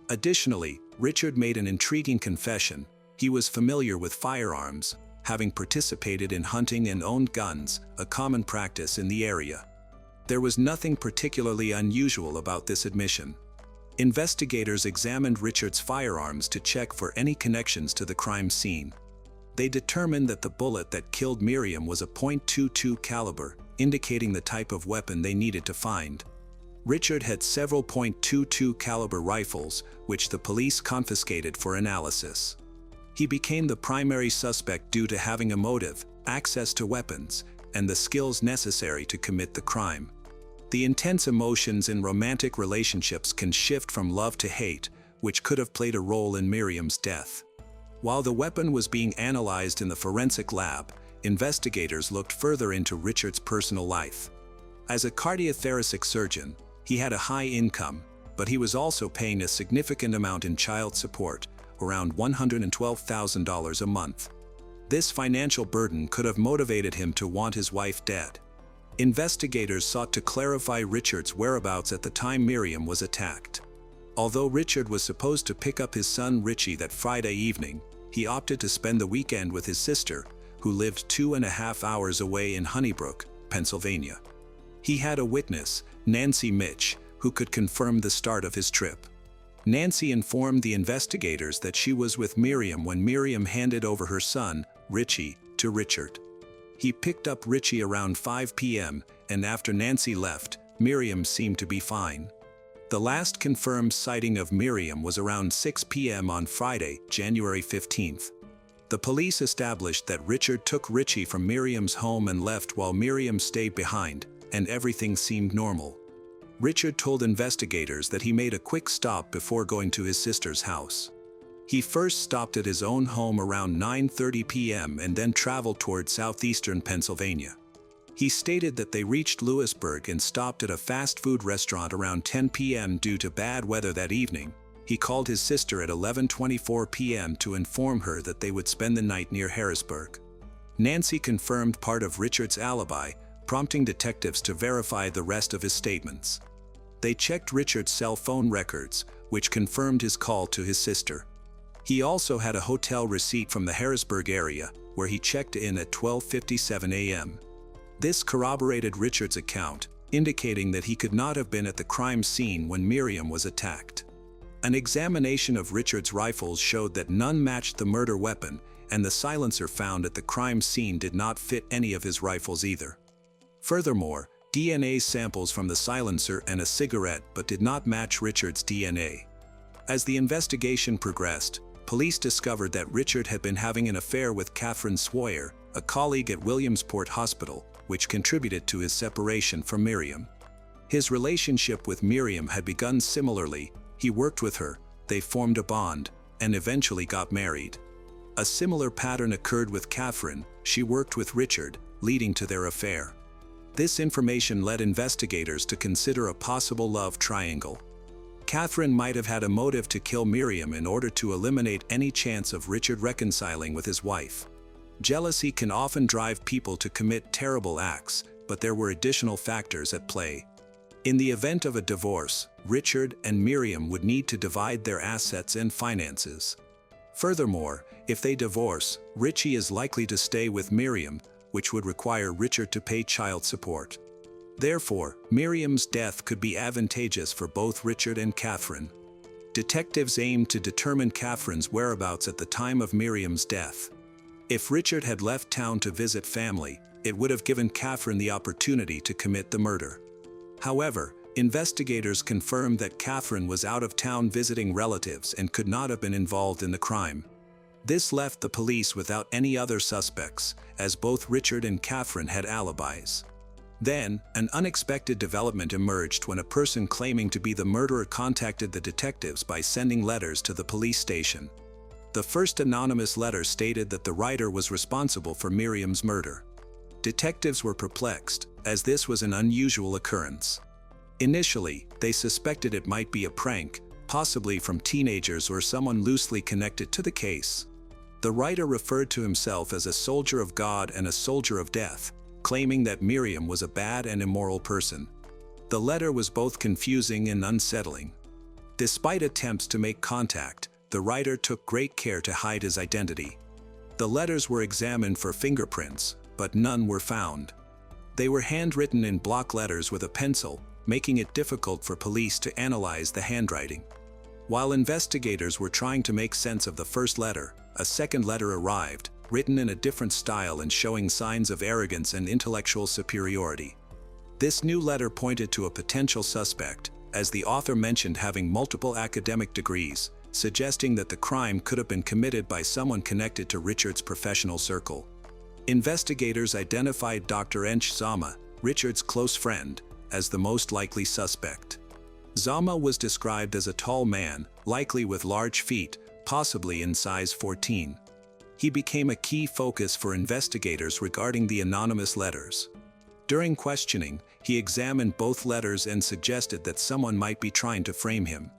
Additionally, Richard made an intriguing confession. He was familiar with firearms, having participated in hunting and owned guns, a common practice in the area. There was nothing particularly unusual about this admission. Investigators examined Richard's firearms to check for any connections to the crime scene. They determined that the bullet that killed Miriam was a .22 caliber, indicating the type of weapon they needed to find. Richard had several .22 caliber rifles, which the police confiscated for analysis. He became the primary suspect due to having a motive, access to weapons, and the skills necessary to commit the crime. The intense emotions in romantic relationships can shift from love to hate, which could have played a role in Miriam's death. While the weapon was being analyzed in the forensic lab, investigators looked further into Richard's personal life. As a cardiothoracic surgeon, he had a high income, but he was also paying a significant amount in child support, around $112,000 a month. This financial burden could have motivated him to want his wife dead. Investigators sought to clarify Richard's whereabouts at the time Miriam was attacked. Although Richard was supposed to pick up his son Richie that Friday evening, he opted to spend the weekend with his sister, who lived 2.5 hours away in Honeybrook, Pennsylvania. He had a witness, Nancy Mitch, who could confirm the start of his trip. Nancy informed the investigators that she was with Miriam when Miriam handed over her son, Richie, to Richard. He picked up Richie around 5 p.m., and after Nancy left, Miriam seemed to be fine. The last confirmed sighting of Miriam was around 6 p.m. on Friday, January 15th. The police established that Richard took Richie from Miriam's home and left while Miriam stayed behind, and everything seemed normal. Richard told investigators that he made a quick stop before going to his sister's house. He first stopped at his own home around 9:30 p.m. and then traveled toward southeastern Pennsylvania. He stated that they reached Lewisburg and stopped at a fast food restaurant around 10 p.m. due to bad weather that evening. He called his sister at 11:24 p.m. to inform her that they would spend the night near Harrisburg. Nancy confirmed part of Richard's alibi, prompting detectives to verify the rest of his statements. They checked Richard's cell phone records, which confirmed his call to his sister. He also had a hotel receipt from the Harrisburg area, where he checked in at 12:57 a.m. This corroborated Richard's account, indicating that he could not have been at the crime scene when Miriam was attacked. An examination of Richard's rifles showed that none matched the murder weapon, and the silencer found at the crime scene did not fit any of his rifles either. Furthermore, DNA samples from the silencer and a cigarette but did not match Richard's DNA. As the investigation progressed, police discovered that Richard had been having an affair with Catherine Sawyer, a colleague at Williamsport Hospital, which contributed to his separation from Miriam. His relationship with Miriam had begun similarly. He worked with her, they formed a bond, and eventually got married. A similar pattern occurred with Catherine. She worked with Richard, leading to their affair. This information led investigators to consider a possible love triangle. Catherine might have had a motive to kill Miriam in order to eliminate any chance of Richard reconciling with his wife. Jealousy can often drive people to commit terrible acts, but there were additional factors at play. In the event of a divorce, Richard and Miriam would need to divide their assets and finances. Furthermore, if they divorce, Richie is likely to stay with Miriam, which would require Richard to pay child support. Therefore, Miriam's death could be advantageous for both Richard and Catherine. Detectives aimed to determine Catherine's whereabouts at the time of Miriam's death. If Richard had left town to visit family, it would have given Catherine the opportunity to commit the murder. However, investigators confirmed that Catherine was out of town visiting relatives and could not have been involved in the crime. This left the police without any other suspects, as both Richard and Catherine had alibis. Then, an unexpected development emerged when a person claiming to be the murderer contacted the detectives by sending letters to the police station. The first anonymous letter stated that the writer was responsible for Miriam's murder. Detectives were perplexed, as this was an unusual occurrence. Initially, they suspected it might be a prank, possibly from teenagers or someone loosely connected to the case. The writer referred to himself as a soldier of God and a soldier of death, claiming that Miriam was a bad and immoral person. The letter was both confusing and unsettling. Despite attempts to make contact, the writer took great care to hide his identity. The letters were examined for fingerprints, but none were found. They were handwritten in block letters with a pencil, making it difficult for police to analyze the handwriting. While investigators were trying to make sense of the first letter, a second letter arrived, written in a different style and showing signs of arrogance and intellectual superiority. This new letter pointed to a potential suspect, as the author mentioned having multiple academic degrees, suggesting that the crime could have been committed by someone connected to Richard's professional circle. Investigators identified Dr. Ench Zama, Richard's close friend, as the most likely suspect. Zama was described as a tall man, likely with large feet, possibly in size 14. He became a key focus for investigators regarding the anonymous letters. During questioning, he examined both letters and suggested that someone might be trying to frame him.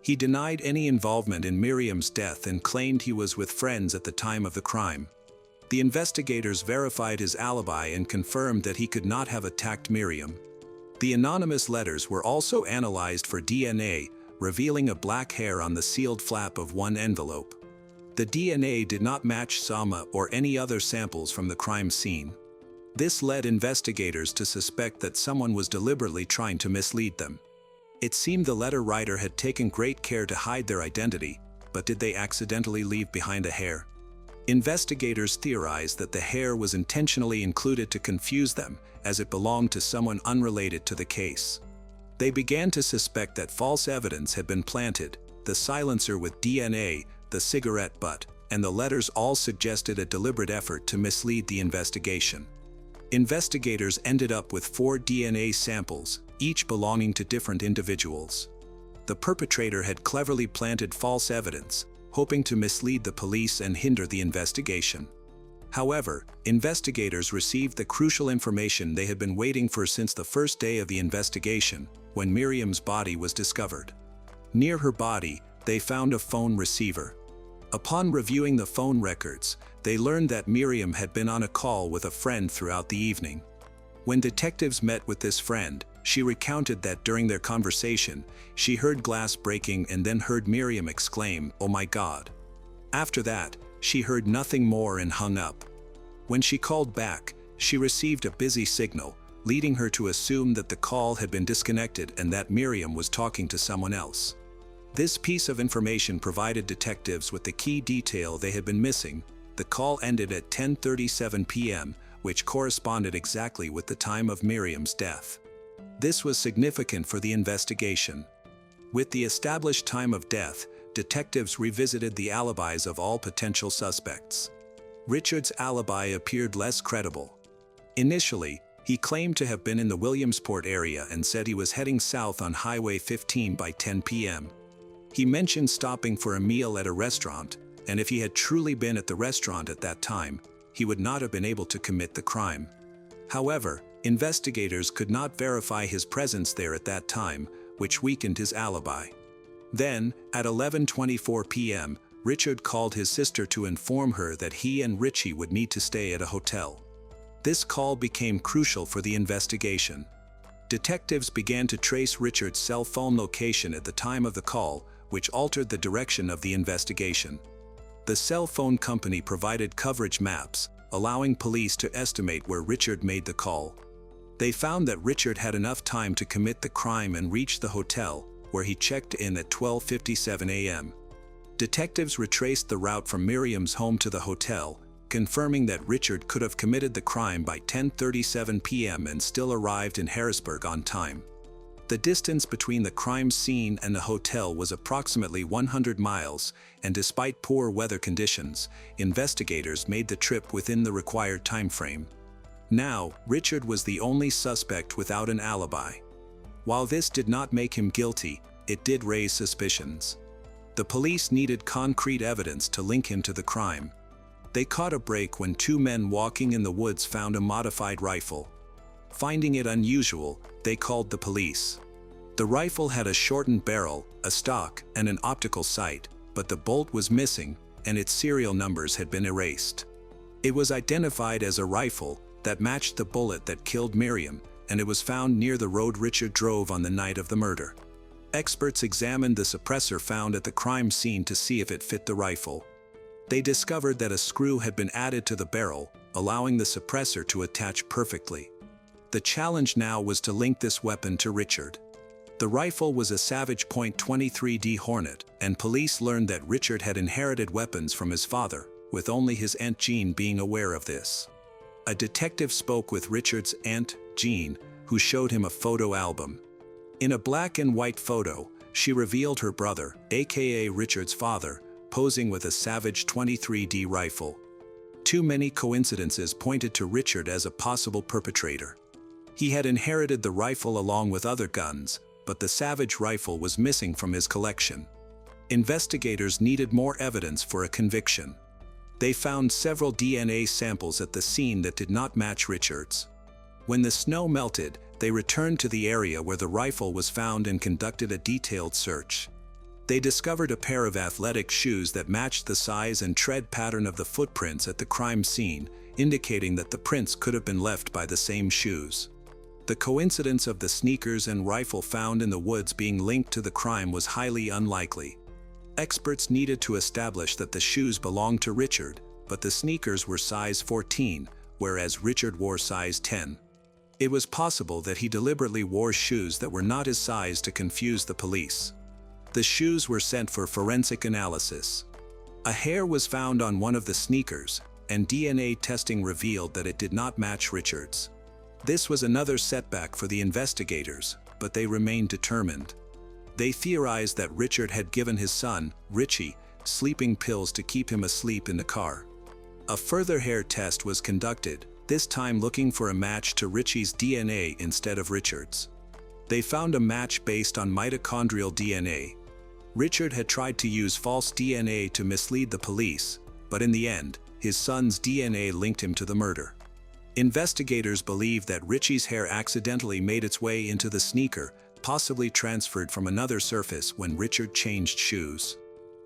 He denied any involvement in Miriam's death and claimed he was with friends at the time of the crime. The investigators verified his alibi and confirmed that he could not have attacked Miriam. The anonymous letters were also analyzed for DNA, revealing a black hair on the sealed flap of one envelope. The DNA did not match Zama or any other samples from the crime scene. This led investigators to suspect that someone was deliberately trying to mislead them. It seemed the letter writer had taken great care to hide their identity, but did they accidentally leave behind a hair? Investigators theorized that the hair was intentionally included to confuse them, as it belonged to someone unrelated to the case. They began to suspect that false evidence had been planted. The silencer with DNA, the cigarette butt, and the letters all suggested a deliberate effort to mislead the investigation. Investigators ended up with 4 DNA samples, each belonging to different individuals. The perpetrator had cleverly planted false evidence, hoping to mislead the police and hinder the investigation. However, investigators received the crucial information they had been waiting for since the first day of the investigation, when Miriam's body was discovered. Near her body, they found a phone receiver. Upon reviewing the phone records, they learned that Miriam had been on a call with a friend throughout the evening. When detectives met with this friend, she recounted that during their conversation, she heard glass breaking and then heard Miriam exclaim, "Oh my God." After that, she heard nothing more and hung up. When she called back, she received a busy signal, leading her to assume that the call had been disconnected and that Miriam was talking to someone else. This piece of information provided detectives with the key detail they had been missing. The call ended at 10:37 p.m., which corresponded exactly with the time of Miriam's death. This was significant for the investigation. With the established time of death, detectives revisited the alibis of all potential suspects. Richard's alibi appeared less credible. Initially, he claimed to have been in the Williamsport area and said he was heading south on Highway 15 by 10 p.m. He mentioned stopping for a meal at a restaurant, and if he had truly been at the restaurant at that time, he would not have been able to commit the crime. However, investigators could not verify his presence there at that time, which weakened his alibi. Then, at 11:24 p.m., Richard called his sister to inform her that he and Richie would need to stay at a hotel. This call became crucial for the investigation. Detectives began to trace Richard's cell phone location at the time of the call, which altered the direction of the investigation. The cell phone company provided coverage maps, allowing police to estimate where Richard made the call. They found that Richard had enough time to commit the crime and reach the hotel, where he checked in at 12:57 a.m. Detectives retraced the route from Miriam's home to the hotel, confirming that Richard could have committed the crime by 10:37 p.m. and still arrived in Harrisburg on time. The distance between the crime scene and the hotel was approximately 100 miles, and despite poor weather conditions, investigators made the trip within the required time frame. Now, Richard was the only suspect without an alibi. While this did not make him guilty, it did raise suspicions. The police needed concrete evidence to link him to the crime. They caught a break when two men walking in the woods found a modified rifle. Finding it unusual, they called the police. The rifle had a shortened barrel, a stock, and an optical sight, but the bolt was missing, and its serial numbers had been erased. It was identified as a rifle that matched the bullet that killed Miriam, and it was found near the road Richard drove on the night of the murder. Experts examined the suppressor found at the crime scene to see if it fit the rifle. They discovered that a screw had been added to the barrel, allowing the suppressor to attach perfectly. The challenge now was to link this weapon to Richard. The rifle was a Savage .23D Hornet, and police learned that Richard had inherited weapons from his father, with only his Aunt Jean being aware of this. A detective spoke with Richard's aunt, Jean, who showed him a photo album. In a black and white photo, she revealed her brother, aka Richard's father, posing with a Savage .23D rifle. Too many coincidences pointed to Richard as a possible perpetrator. He had inherited the rifle along with other guns, but the Savage rifle was missing from his collection. Investigators needed more evidence for a conviction. They found several DNA samples at the scene that did not match Richard's. When the snow melted, they returned to the area where the rifle was found and conducted a detailed search. They discovered a pair of athletic shoes that matched the size and tread pattern of the footprints at the crime scene, indicating that the prints could have been left by the same shoes. The coincidence of the sneakers and rifle found in the woods being linked to the crime was highly unlikely. Experts needed to establish that the shoes belonged to Richard, but the sneakers were size 14, whereas Richard wore size 10. It was possible that he deliberately wore shoes that were not his size to confuse the police. The shoes were sent for forensic analysis. A hair was found on one of the sneakers, and DNA testing revealed that it did not match Richard's. This was another setback for the investigators, but they remained determined. They theorized that Richard had given his son, Richie, sleeping pills to keep him asleep in the car. A further hair test was conducted, this time looking for a match to Richie's DNA instead of Richard's. They found a match based on mitochondrial DNA. Richard had tried to use false DNA to mislead the police, but in the end, his son's DNA linked him to the murder. Investigators believe that Richie's hair accidentally made its way into the sneaker, possibly transferred from another surface when Richard changed shoes.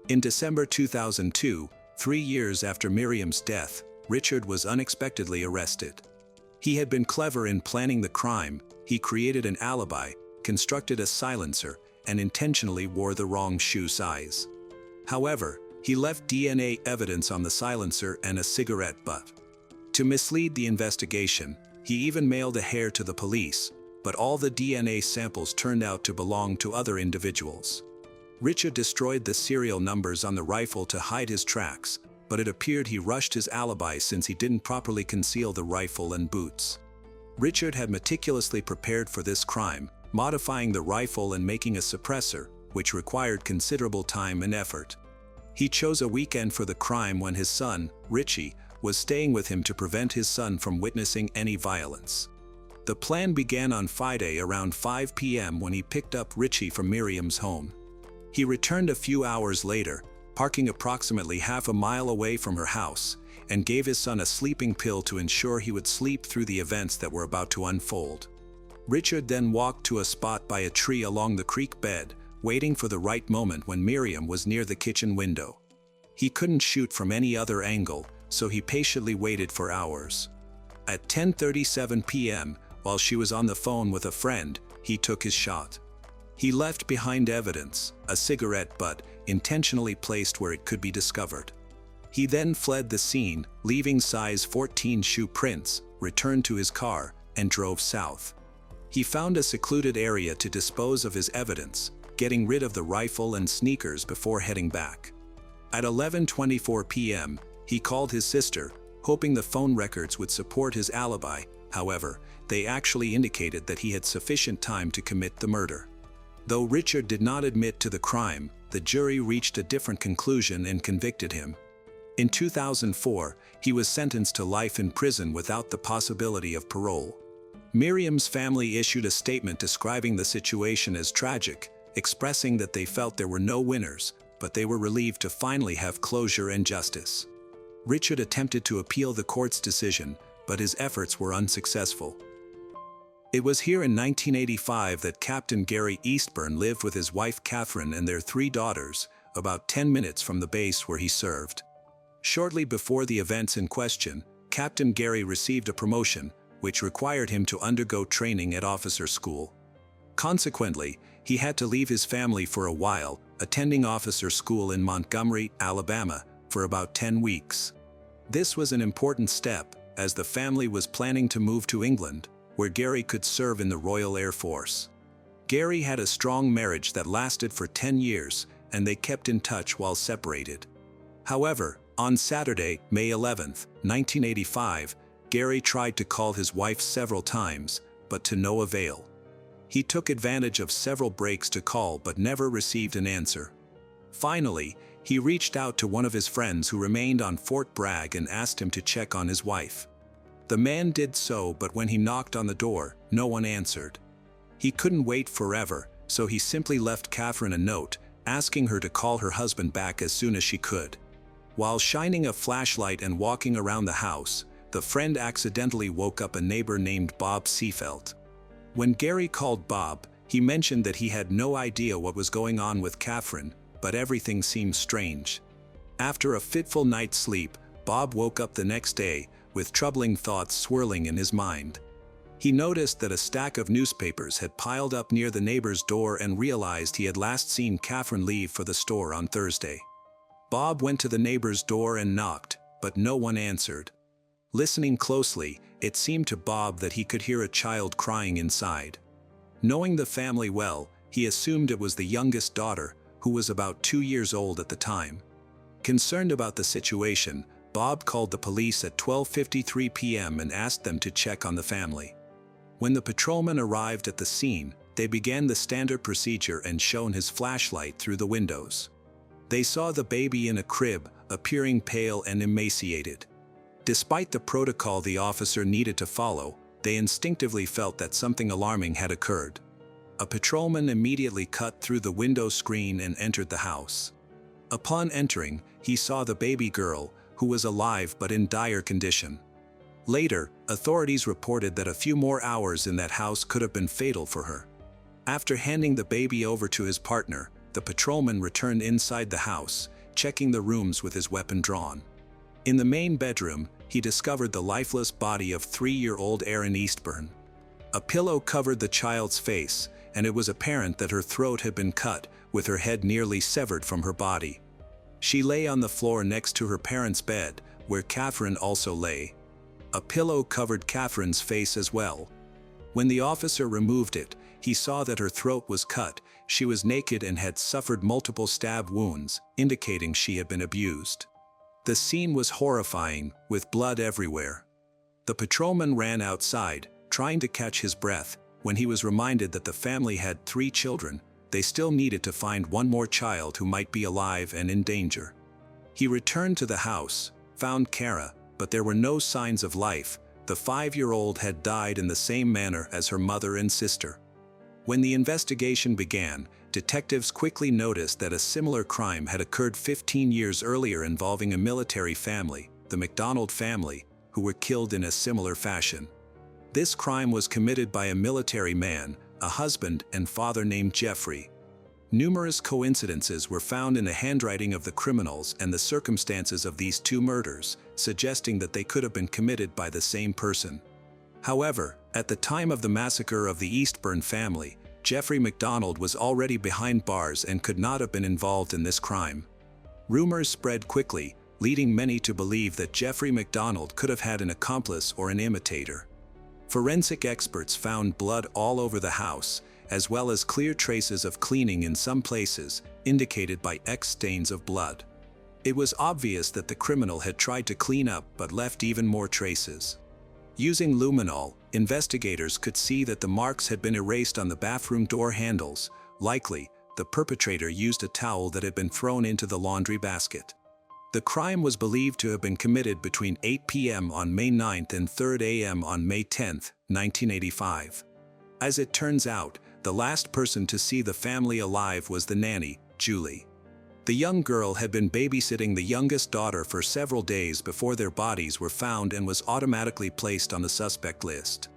In December 2002, 3 years after Miriam's death, Richard was unexpectedly arrested. He had been clever in planning the crime. He created an alibi, constructed a silencer, and intentionally wore the wrong shoe size. However, he left DNA evidence on the silencer and a cigarette butt. To mislead the investigation, he even mailed a hair to the police, but all the DNA samples turned out to belong to other individuals. Richard destroyed the serial numbers on the rifle to hide his tracks, but it appeared he rushed his alibi since he didn't properly conceal the rifle and boots. Richard had meticulously prepared for this crime, modifying the rifle and making a suppressor, which required considerable time and effort. He chose a weekend for the crime when his son, Richie, was staying with him to prevent his son from witnessing any violence. The plan began on Friday around 5 p.m. when he picked up Richie from Miriam's home. He returned a few hours later, parking approximately half a mile away from her house, and gave his son a sleeping pill to ensure he would sleep through the events that were about to unfold. Richard then walked to a spot by a tree along the creek bed, waiting for the right moment when Miriam was near the kitchen window. He couldn't shoot from any other angle, so he patiently waited for hours. At 10:37 p.m., while she was on the phone with a friend, he took his shot. He left behind evidence, a cigarette butt, intentionally placed where it could be discovered. He then fled the scene, leaving size 14 shoe prints, returned to his car, and drove south. He found a secluded area to dispose of his evidence, getting rid of the rifle and sneakers before heading back. At 11:24 p.m., he called his sister, hoping the phone records would support his alibi. However, they actually indicated that he had sufficient time to commit the murder. Though Richard did not admit to the crime, the jury reached a different conclusion and convicted him. In 2004, he was sentenced to life in prison without the possibility of parole. Miriam's family issued a statement describing the situation as tragic, expressing that they felt there were no winners, but they were relieved to finally have closure and justice. Richard attempted to appeal the court's decision, but his efforts were unsuccessful. It was here in 1985 that Captain Gary Eastburn lived with his wife Catherine and their 3 daughters, about 10 minutes from the base where he served. Shortly before the events in question, Captain Gary received a promotion, which required him to undergo training at officer school. Consequently, he had to leave his family for a while, attending officer school in Montgomery, Alabama, for about 10 weeks. This was an important step, as the family was planning to move to England, where Gary could serve in the Royal Air Force. Gary had a strong marriage that lasted for 10 years, and they kept in touch while separated. However, on Saturday, May 11, 1985, Gary tried to call his wife several times, but to no avail. He took advantage of several breaks to call but never received an answer. Finally, he reached out to one of his friends who remained on Fort Bragg and asked him to check on his wife. The man did so, but when he knocked on the door, no one answered. He couldn't wait forever, so he simply left Catherine a note, asking her to call her husband back as soon as she could. While shining a flashlight and walking around the house, the friend accidentally woke up a neighbor named Bob Seafelt. When Gary called Bob, he mentioned that he had no idea what was going on with Catherine, but everything seemed strange. After a fitful night's sleep, Bob woke up the next day, with troubling thoughts swirling in his mind. He noticed that a stack of newspapers had piled up near the neighbor's door and realized he had last seen Catherine leave for the store on Thursday. Bob went to the neighbor's door and knocked, but no one answered. Listening closely, it seemed to Bob that he could hear a child crying inside. Knowing the family well, he assumed it was the youngest daughter, who was about 2 years old at the time. Concerned about the situation, Bob called the police at 12:53 p.m. and asked them to check on the family. When the patrolman arrived at the scene, they began the standard procedure and shone his flashlight through the windows. They saw the baby in a crib, appearing pale and emaciated. Despite the protocol the officer needed to follow, they instinctively felt that something alarming had occurred. A patrolman immediately cut through the window screen and entered the house. Upon entering, he saw the baby girl, who was alive but in dire condition. Later, authorities reported that a few more hours in that house could have been fatal for her. After handing the baby over to his partner, the patrolman returned inside the house, checking the rooms with his weapon drawn. In the main bedroom, he discovered the lifeless body of 3-year-old Erin Eastburn. A pillow covered the child's face, and it was apparent that her throat had been cut, with her head nearly severed from her body. She lay on the floor next to her parents' bed, where Catherine also lay. A pillow covered Catherine's face as well. When the officer removed it, he saw that her throat was cut, she was naked and had suffered multiple stab wounds, indicating she had been abused. The scene was horrifying, with blood everywhere. The patrolman ran outside, trying to catch his breath. When he was reminded that the family had 3 children, they still needed to find one more child who might be alive and in danger. He returned to the house, found Kara, but there were no signs of life. The 5-year-old had died in the same manner as her mother and sister. When the investigation began, detectives quickly noticed that a similar crime had occurred 15 years earlier involving a military family, the MacDonald family, who were killed in a similar fashion. This crime was committed by a military man, a husband and father named Jeffrey. Numerous coincidences were found in the handwriting of the criminals and the circumstances of these 2 murders, suggesting that they could have been committed by the same person. However, at the time of the massacre of the Eastburn family, Jeffrey MacDonald was already behind bars and could not have been involved in this crime. Rumors spread quickly, leading many to believe that Jeffrey MacDonald could have had an accomplice or an imitator. Forensic experts found blood all over the house, as well as clear traces of cleaning in some places, indicated by X stains of blood. It was obvious that the criminal had tried to clean up but left even more traces. Using luminol, investigators could see that the marks had been erased on the bathroom door handles. Likely, the perpetrator used a towel that had been thrown into the laundry basket. The crime was believed to have been committed between 8 p.m. on May 9th and 3 a.m. on May 10th, 1985. As it turns out, the last person to see the family alive was the nanny, Julie. The young girl had been babysitting the youngest daughter for several days before their bodies were found and was automatically placed on the suspect list.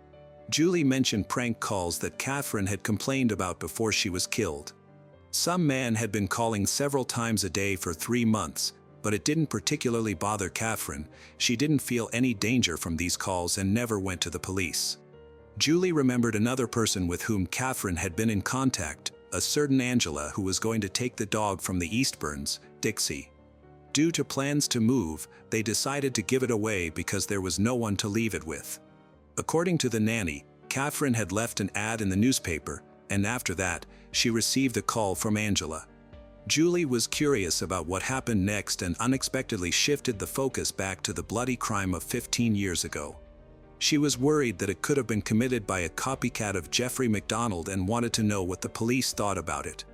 Julie mentioned prank calls that Catherine had complained about before she was killed. Some man had been calling several times a day for 3 months, but it didn't particularly bother Catherine. She didn't feel any danger from these calls and never went to the police. Julie remembered another person with whom Catherine had been in contact, a certain Angela who was going to take the dog from the Eastburns, Dixie. Due to plans to move, they decided to give it away because there was no one to leave it with. According to the nanny, Catherine had left an ad in the newspaper, and after that, she received a call from Angela. Julie was curious about what happened next and unexpectedly shifted the focus back to the bloody crime of 15 years ago. She was worried that it could have been committed by a copycat of Jeffrey MacDonald and wanted to know what the police thought about it.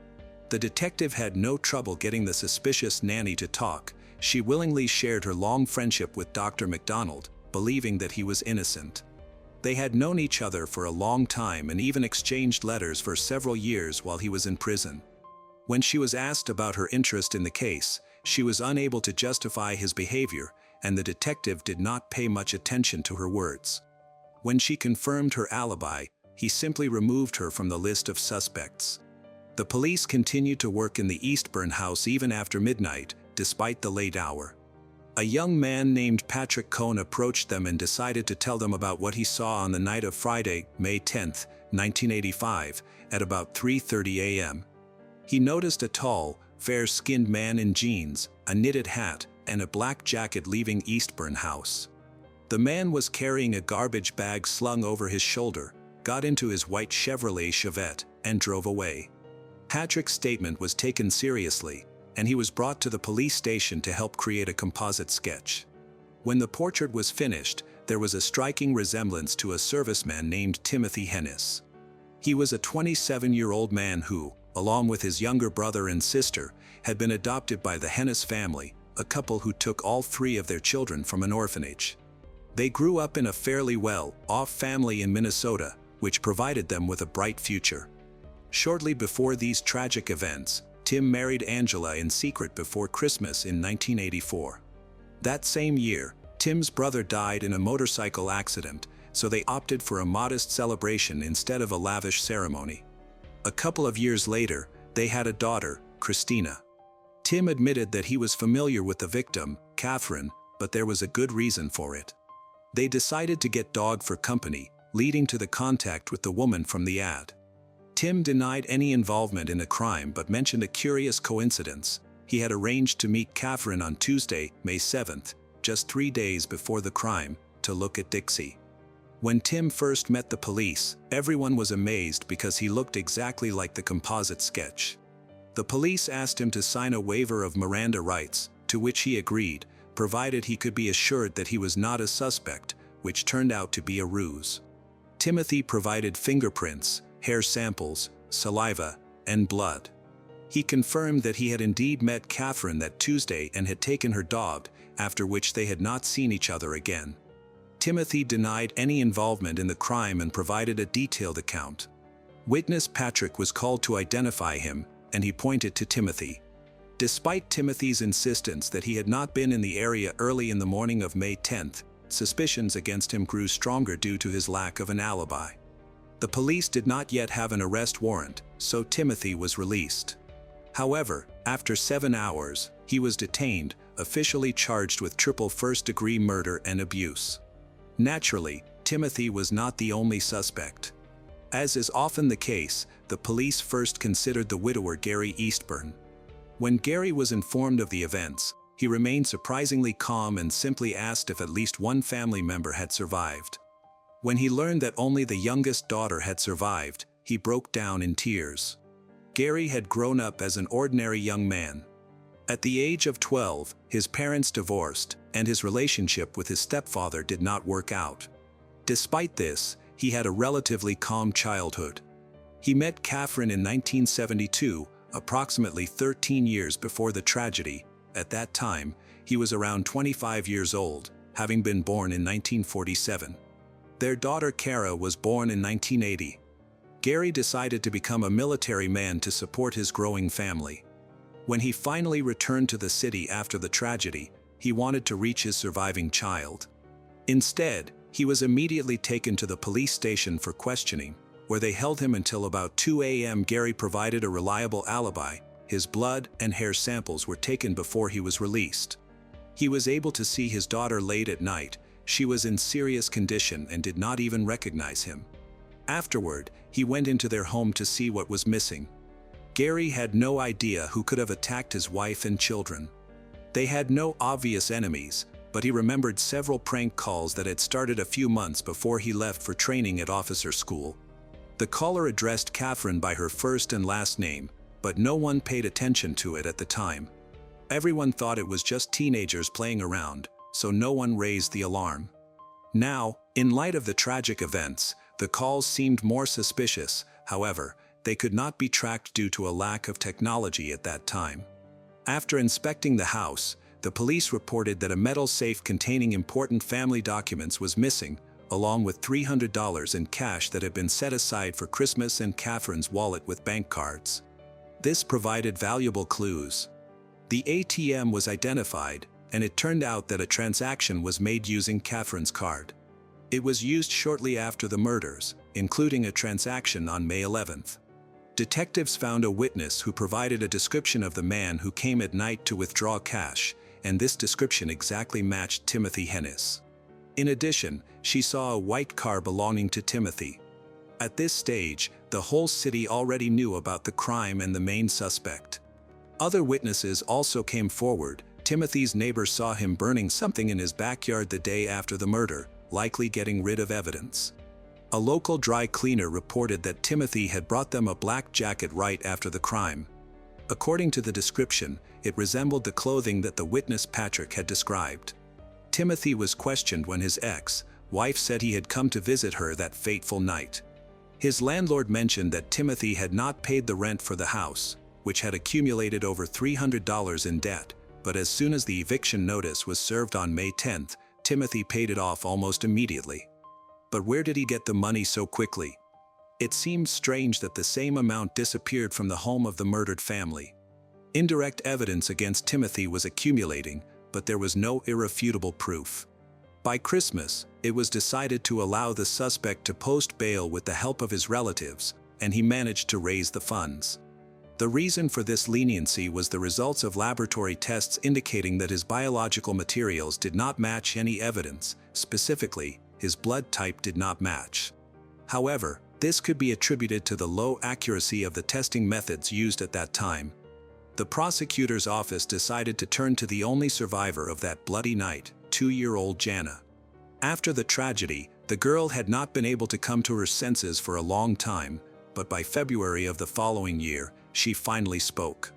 The detective had no trouble getting the suspicious nanny to talk. She willingly shared her long friendship with Dr. MacDonald, believing that he was innocent. They had known each other for a long time and even exchanged letters for several years while he was in prison. When she was asked about her interest in the case, she was unable to justify his behavior, and the detective did not pay much attention to her words. When she confirmed her alibi, he simply removed her from the list of suspects. The police continued to work in the Eastburn house even after midnight, despite the late hour. A young man named Patrick Cohn approached them and decided to tell them about what he saw on the night of Friday, May 10, 1985, at about 3:30 a.m. He noticed a tall, fair-skinned man in jeans, a knitted hat, and a black jacket leaving Eastburn house. The man was carrying a garbage bag slung over his shoulder, got into his white Chevrolet Chevette, and drove away. Patrick's statement was taken seriously, and he was brought to the police station to help create a composite sketch. When the portrait was finished, there was a striking resemblance to a serviceman named Timothy Hennis. He was a 27-year-old man who, along with his younger brother and sister, had been adopted by the Hennis family, a couple who took all 3 of their children from an orphanage. They grew up in a fairly well-off family in Minnesota, which provided them with a bright future. Shortly before these tragic events, Tim married Angela in secret before Christmas in 1984. That same year, Tim's brother died in a motorcycle accident, so they opted for a modest celebration instead of a lavish ceremony. A couple of years later, they had a daughter, Christina. Tim admitted that he was familiar with the victim, Catherine, but there was a good reason for it. They decided to get dog for company, leading to the contact with the woman from the ad. Tim denied any involvement in the crime but mentioned a curious coincidence. He had arranged to meet Catherine on Tuesday, May 7th, just 3 days before the crime, to look at Dixie. When Tim first met the police, everyone was amazed because he looked exactly like the composite sketch. The police asked him to sign a waiver of Miranda rights, to which he agreed, provided he could be assured that he was not a suspect, which turned out to be a ruse. Timothy provided fingerprints, hair samples, saliva, and blood. He confirmed that he had indeed met Catherine that Tuesday and had taken her dog, after which they had not seen each other again. Timothy denied any involvement in the crime and provided a detailed account. Witness Patrick was called to identify him, and he pointed to Timothy. Despite Timothy's insistence that he had not been in the area early in the morning of May 10th, suspicions against him grew stronger due to his lack of an alibi. The police did not yet have an arrest warrant, so Timothy was released. However, after 7 hours, he was detained, officially charged with triple first-degree murder and abuse. Naturally, Timothy was not the only suspect. As is often the case, the police first considered the widower Gary Eastburn. When Gary was informed of the events, he remained surprisingly calm and simply asked if at least one family member had survived. When he learned that only the youngest daughter had survived, he broke down in tears. Gary had grown up as an ordinary young man. At the age of 12, his parents divorced, and his relationship with his stepfather did not work out. Despite this, he had a relatively calm childhood. He met Catherine in 1972, approximately 13 years before the tragedy. At that time, he was around 25 years old, having been born in 1947. Their daughter Kara was born in 1980. Gary decided to become a military man to support his growing family. When he finally returned to the city after the tragedy, he wanted to reach his surviving child. Instead, he was immediately taken to the police station for questioning, where they held him until about 2 a.m. Gary provided a reliable alibi. His blood and hair samples were taken before he was released. He was able to see his daughter late at night. She was in serious condition and did not even recognize him. Afterward, he went into their home to see what was missing. Gary had no idea who could have attacked his wife and children. They had no obvious enemies, but he remembered several prank calls that had started a few months before he left for training at officer school. The caller addressed Catherine by her first and last name, but no one paid attention to it at the time. Everyone thought it was just teenagers playing around, so no one raised the alarm. Now, in light of the tragic events, the calls seemed more suspicious. However, they could not be tracked due to a lack of technology at that time. After inspecting the house, the police reported that a metal safe containing important family documents was missing, along with $300 in cash that had been set aside for Christmas and Catherine's wallet with bank cards. This provided valuable clues. The ATM was identified, and it turned out that a transaction was made using Catherine's card. It was used shortly after the murders, including a transaction on May 11th. Detectives found a witness who provided a description of the man who came at night to withdraw cash, and this description exactly matched Timothy Hennis. In addition, she saw a white car belonging to Timothy. At this stage, the whole city already knew about the crime and the main suspect. Other witnesses also came forward. Timothy's neighbor saw him burning something in his backyard the day after the murder, likely getting rid of evidence. A local dry cleaner reported that Timothy had brought them a black jacket right after the crime. According to the description, it resembled the clothing that the witness Patrick had described. Timothy was questioned when his ex-wife said he had come to visit her that fateful night. His landlord mentioned that Timothy had not paid the rent for the house, which had accumulated over $300 in debt, but as soon as the eviction notice was served on May 10th, Timothy paid it off almost immediately. But where did he get the money so quickly? It seemed strange that the same amount disappeared from the home of the murdered family. Indirect evidence against Timothy was accumulating, but there was no irrefutable proof. By Christmas, it was decided to allow the suspect to post bail with the help of his relatives, and he managed to raise the funds. The reason for this leniency was the results of laboratory tests indicating that his biological materials did not match any evidence, specifically, his blood type did not match. However, this could be attributed to the low accuracy of the testing methods used at that time. The prosecutor's office decided to turn to the only survivor of that bloody night, 2-year-old Jana. After the tragedy, the girl had not been able to come to her senses for a long time, but by February of the following year, she finally spoke.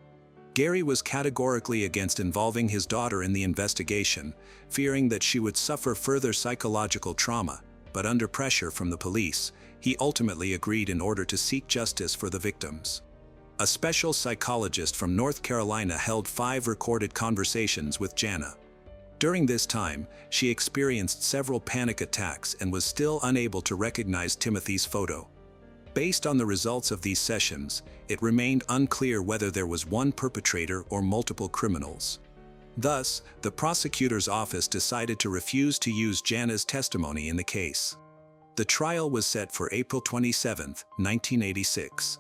Gary was categorically against involving his daughter in the investigation, fearing that she would suffer further psychological trauma, but under pressure from the police, he ultimately agreed in order to seek justice for the victims. A special psychologist from North Carolina held 5 recorded conversations with Jana. During this time, she experienced several panic attacks and was still unable to recognize Timothy's photo. Based on the results of these sessions, it remained unclear whether there was one perpetrator or multiple criminals. Thus, the prosecutor's office decided to refuse to use Jana's testimony in the case. The trial was set for April 27, 1986.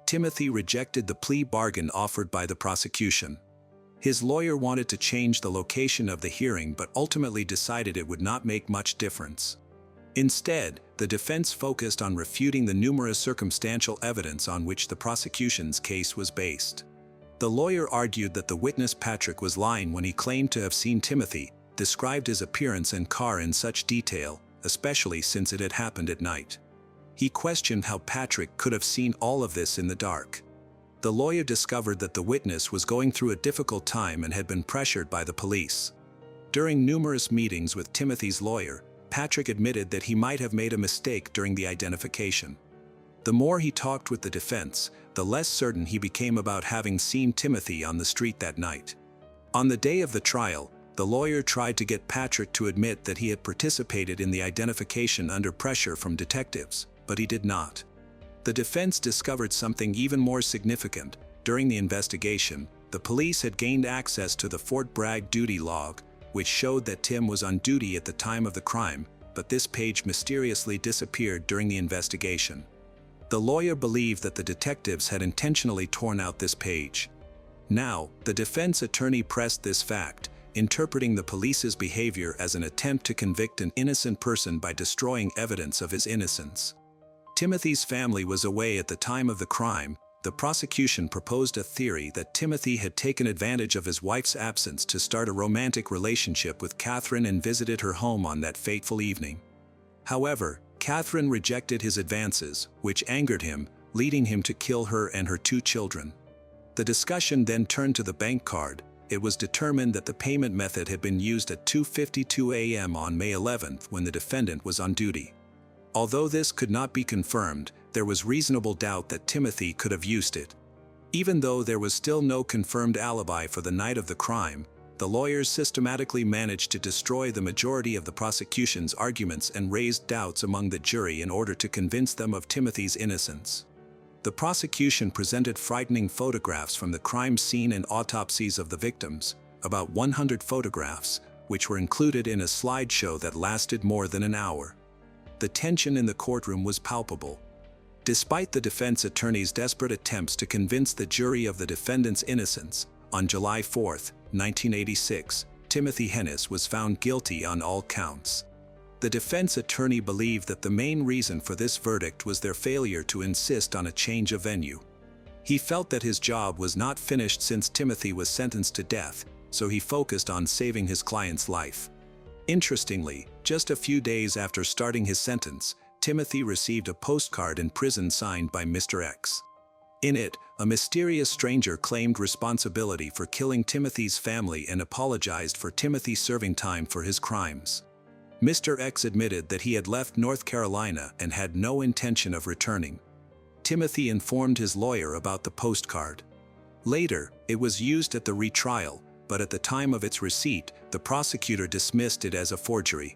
Timothy rejected the plea bargain offered by the prosecution. His lawyer wanted to change the location of the hearing but ultimately decided it would not make much difference. Instead, the defense focused on refuting the numerous circumstantial evidence on which the prosecution's case was based. The lawyer argued that the witness Patrick was lying when he claimed to have seen Timothy, described his appearance and car in such detail, especially since it had happened at night. He questioned how Patrick could have seen all of this in the dark. The lawyer discovered that the witness was going through a difficult time and had been pressured by the police. During numerous meetings with Timothy's lawyer, Patrick admitted that he might have made a mistake during the identification. The more he talked with the defense, the less certain he became about having seen Timothy on the street that night. On the day of the trial, the lawyer tried to get Patrick to admit that he had participated in the identification under pressure from detectives, but he did not. The defense discovered something even more significant. During the investigation, the police had gained access to the Fort Bragg duty log, which showed that Tim was on duty at the time of the crime, but this page mysteriously disappeared during the investigation. The lawyer believed that the detectives had intentionally torn out this page. Now, the defense attorney pressed this fact, interpreting the police's behavior as an attempt to convict an innocent person by destroying evidence of his innocence. Timothy's family was away at the time of the crime. The prosecution proposed a theory that Timothy had taken advantage of his wife's absence to start a romantic relationship with Catherine and visited her home on that fateful evening. However, Catherine rejected his advances, which angered him, leading him to kill her and her 2 children. The discussion then turned to the bank card. It was determined that the payment method had been used at 2:52 a.m. on May 11th when the defendant was on duty. Although this could not be confirmed, there was reasonable doubt that Timothy could have used it. Even though there was still no confirmed alibi for the night of the crime, the lawyers systematically managed to destroy the majority of the prosecution's arguments and raised doubts among the jury in order to convince them of Timothy's innocence. The prosecution presented frightening photographs from the crime scene and autopsies of the victims, about 100 photographs, which were included in a slideshow that lasted more than an hour. The tension in the courtroom was palpable. Despite the defense attorney's desperate attempts to convince the jury of the defendant's innocence, on July 4, 1986, Timothy Hennis was found guilty on all counts. The defense attorney believed that the main reason for this verdict was their failure to insist on a change of venue. He felt that his job was not finished since Timothy was sentenced to death, so he focused on saving his client's life. Interestingly, just a few days after starting his sentence, Timothy received a postcard in prison signed by Mr. X. In it, a mysterious stranger claimed responsibility for killing Timothy's family and apologized for Timothy serving time for his crimes. Mr. X admitted that he had left North Carolina and had no intention of returning. Timothy informed his lawyer about the postcard. Later, it was used at the retrial, but at the time of its receipt, the prosecutor dismissed it as a forgery.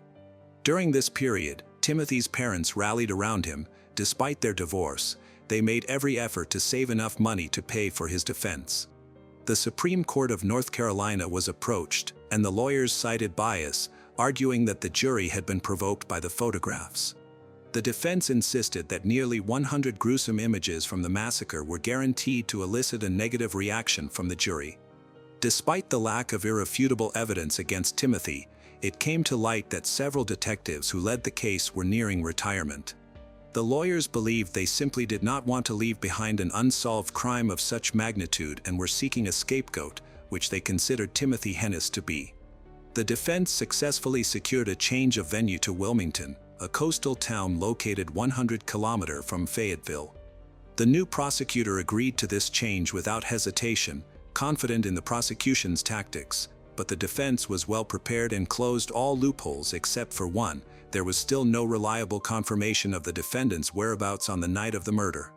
During this period, Timothy's parents rallied around him, Despite their divorce, they made every effort to save enough money to pay for his defense. The Supreme Court of North Carolina was approached, and the lawyers cited bias, arguing that the jury had been provoked by the photographs. The defense insisted that nearly 100 gruesome images from the massacre were guaranteed to elicit a negative reaction from the jury. Despite the lack of irrefutable evidence against Timothy, it came to light that several detectives who led the case were nearing retirement. The lawyers believed they simply did not want to leave behind an unsolved crime of such magnitude and were seeking a scapegoat, which they considered Timothy Hennis to be. The defense successfully secured a change of venue to Wilmington, a coastal town located 100 kilometers from Fayetteville. The new prosecutor agreed to this change without hesitation, confident in the prosecution's tactics, but the defense was well prepared and closed all loopholes except for one. There was still no reliable confirmation of the defendant's whereabouts on the night of the murder.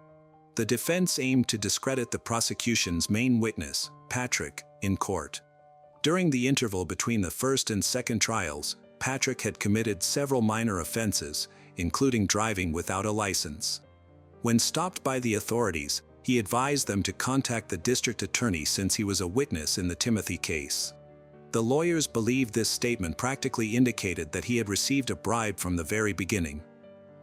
The defense aimed to discredit the prosecution's main witness, Patrick, in court. During the interval between the first and second trials, Patrick had committed several minor offenses, including driving without a license. When stopped by the authorities, he advised them to contact the district attorney since he was a witness in the Timothy case. The lawyers believed this statement practically indicated that he had received a bribe from the very beginning.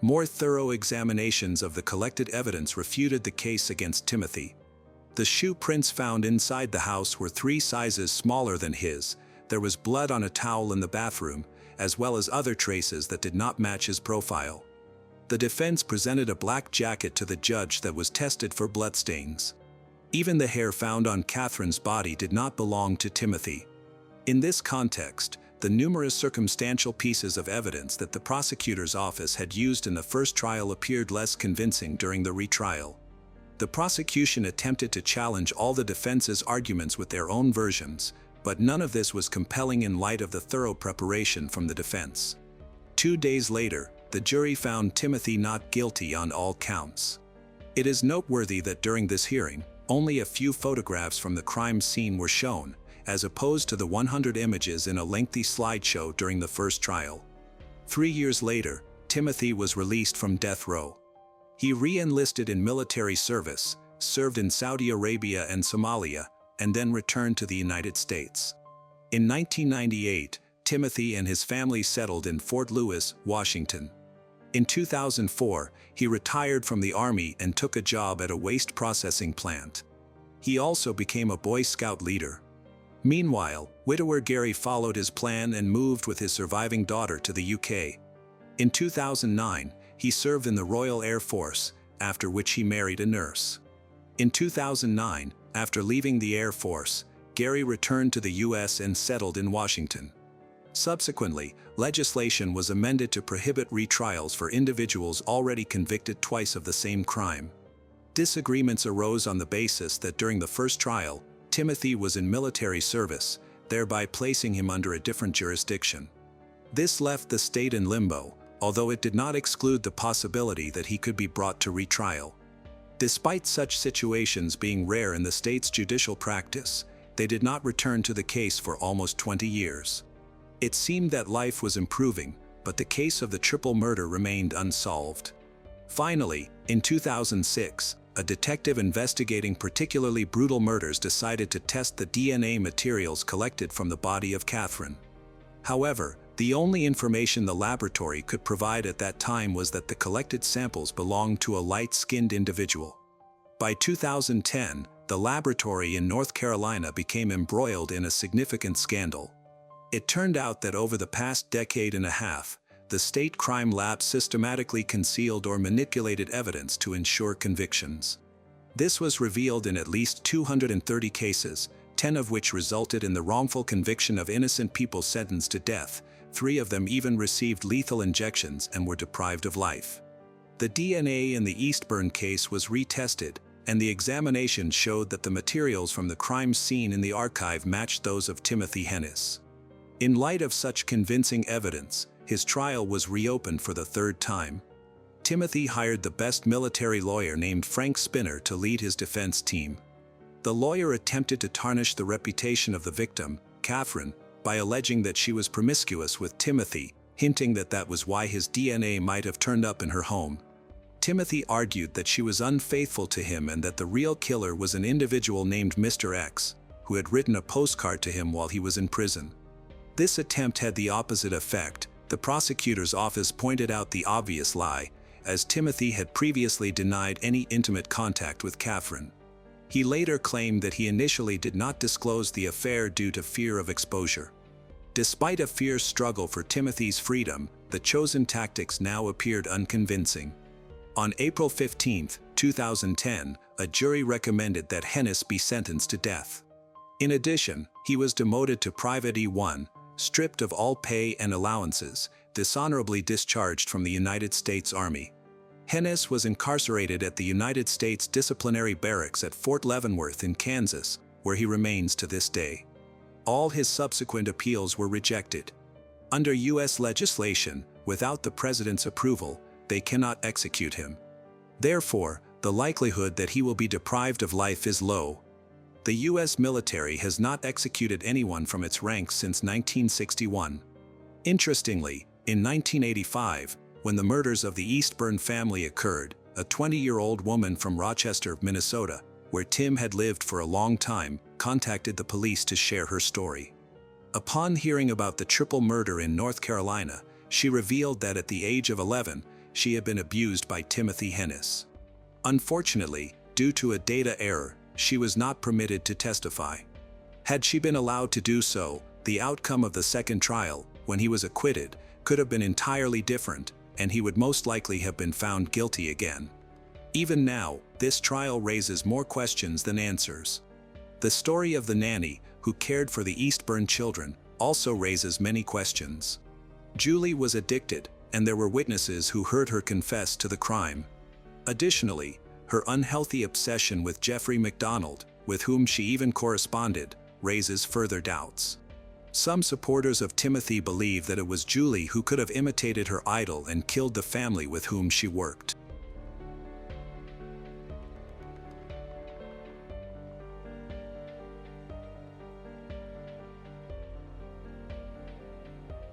More thorough examinations of the collected evidence refuted the case against Timothy. The shoe prints found inside the house were 3 sizes smaller than his. There was blood on a towel in the bathroom, as well as other traces that did not match his profile. The defense presented a black jacket to the judge that was tested for bloodstains. Even the hair found on Catherine's body did not belong to Timothy. In this context, the numerous circumstantial pieces of evidence that the prosecutor's office had used in the first trial appeared less convincing during the retrial. The prosecution attempted to challenge all the defense's arguments with their own versions, but none of this was compelling in light of the thorough preparation from the defense. 2 days later, the jury found Timothy not guilty on all counts. It is noteworthy that during this hearing, only a few photographs from the crime scene were shown, as opposed to the 100 images in a lengthy slideshow during the first trial. 3 years later, Timothy was released from death row. He re-enlisted in military service, served in Saudi Arabia and Somalia, and then returned to the United States. In 1998, Timothy and his family settled in Fort Lewis, Washington. In 2004, he retired from the Army and took a job at a waste processing plant. He also became a Boy Scout leader. Meanwhile, widower Gary followed his plan and moved with his surviving daughter to the UK. In 2009, he served in the Royal Air Force, after which he married a nurse. In 2009, after leaving the Air Force, Gary returned to the US and settled in Washington. Subsequently, legislation was amended to prohibit retrials for individuals already convicted twice of the same crime. Disagreements arose on the basis that during the first trial, Timothy was in military service, thereby placing him under a different jurisdiction. This left the state in limbo, although it did not exclude the possibility that he could be brought to retrial. Despite such situations being rare in the state's judicial practice, they did not return to the case for almost 20 years. It seemed that life was improving, but the case of the triple murder remained unsolved. Finally, in 2006, a detective investigating particularly brutal murders decided to test the DNA materials collected from the body of Catherine. However, the only information the laboratory could provide at that time was that the collected samples belonged to a light-skinned individual. By 2010, the laboratory in North Carolina became embroiled in a significant scandal. It turned out that over the past decade and a half, the state crime lab systematically concealed or manipulated evidence to ensure convictions. This was revealed in at least 230 cases, 10 of which resulted in the wrongful conviction of innocent people sentenced to death. 3 of them even received lethal injections and were deprived of life. The DNA in the Eastburn case was retested, and the examination showed that the materials from the crime scene in the archive matched those of Timothy Hennis. In light of such convincing evidence, his trial was reopened for the 3rd time. Timothy hired the best military lawyer named Frank Spinner to lead his defense team. The lawyer attempted to tarnish the reputation of the victim, Catherine, by alleging that she was promiscuous with Timothy, hinting that that was why his DNA might have turned up in her home. Timothy argued that she was unfaithful to him and that the real killer was an individual named Mr. X, who had written a postcard to him while he was in prison. This attempt had the opposite effect. The prosecutor's office pointed out the obvious lie, as Timothy had previously denied any intimate contact with Catherine. He later claimed that he initially did not disclose the affair due to fear of exposure. Despite a fierce struggle for Timothy's freedom, the chosen tactics now appeared unconvincing. On April 15, 2010, a jury recommended that Hennis be sentenced to death. In addition, he was demoted to Private E1, stripped of all pay and allowances, dishonorably discharged from the United States Army. Hennis was incarcerated at the United States Disciplinary Barracks at Fort Leavenworth in Kansas, where he remains to this day. All his subsequent appeals were rejected. Under U.S. legislation, without the president's approval, they cannot execute him. Therefore, the likelihood that he will be deprived of life is low. The U.S. military has not executed anyone from its ranks since 1961. Interestingly, in 1985, when the murders of the Eastburn family occurred, a 20-year-old woman from Rochester, Minnesota, where Tim had lived for a long time, contacted the police to share her story. Upon hearing about the triple murder in North Carolina, she revealed that at the age of 11, she had been abused by Timothy Hennis. Unfortunately, due to a data error, she was not permitted to testify. Had she been allowed to do so, the outcome of the second trial, when he was acquitted, could have been entirely different, and he would most likely have been found guilty again. Even now, this trial raises more questions than answers. The story of the nanny, who cared for the Eastburn children, also raises many questions. Julie was addicted, and there were witnesses who heard her confess to the crime. Additionally, her unhealthy obsession with Jeffrey MacDonald, with whom she even corresponded, raises further doubts. Some supporters of Timothy believe that it was Julie who could have imitated her idol and killed the family with whom she worked.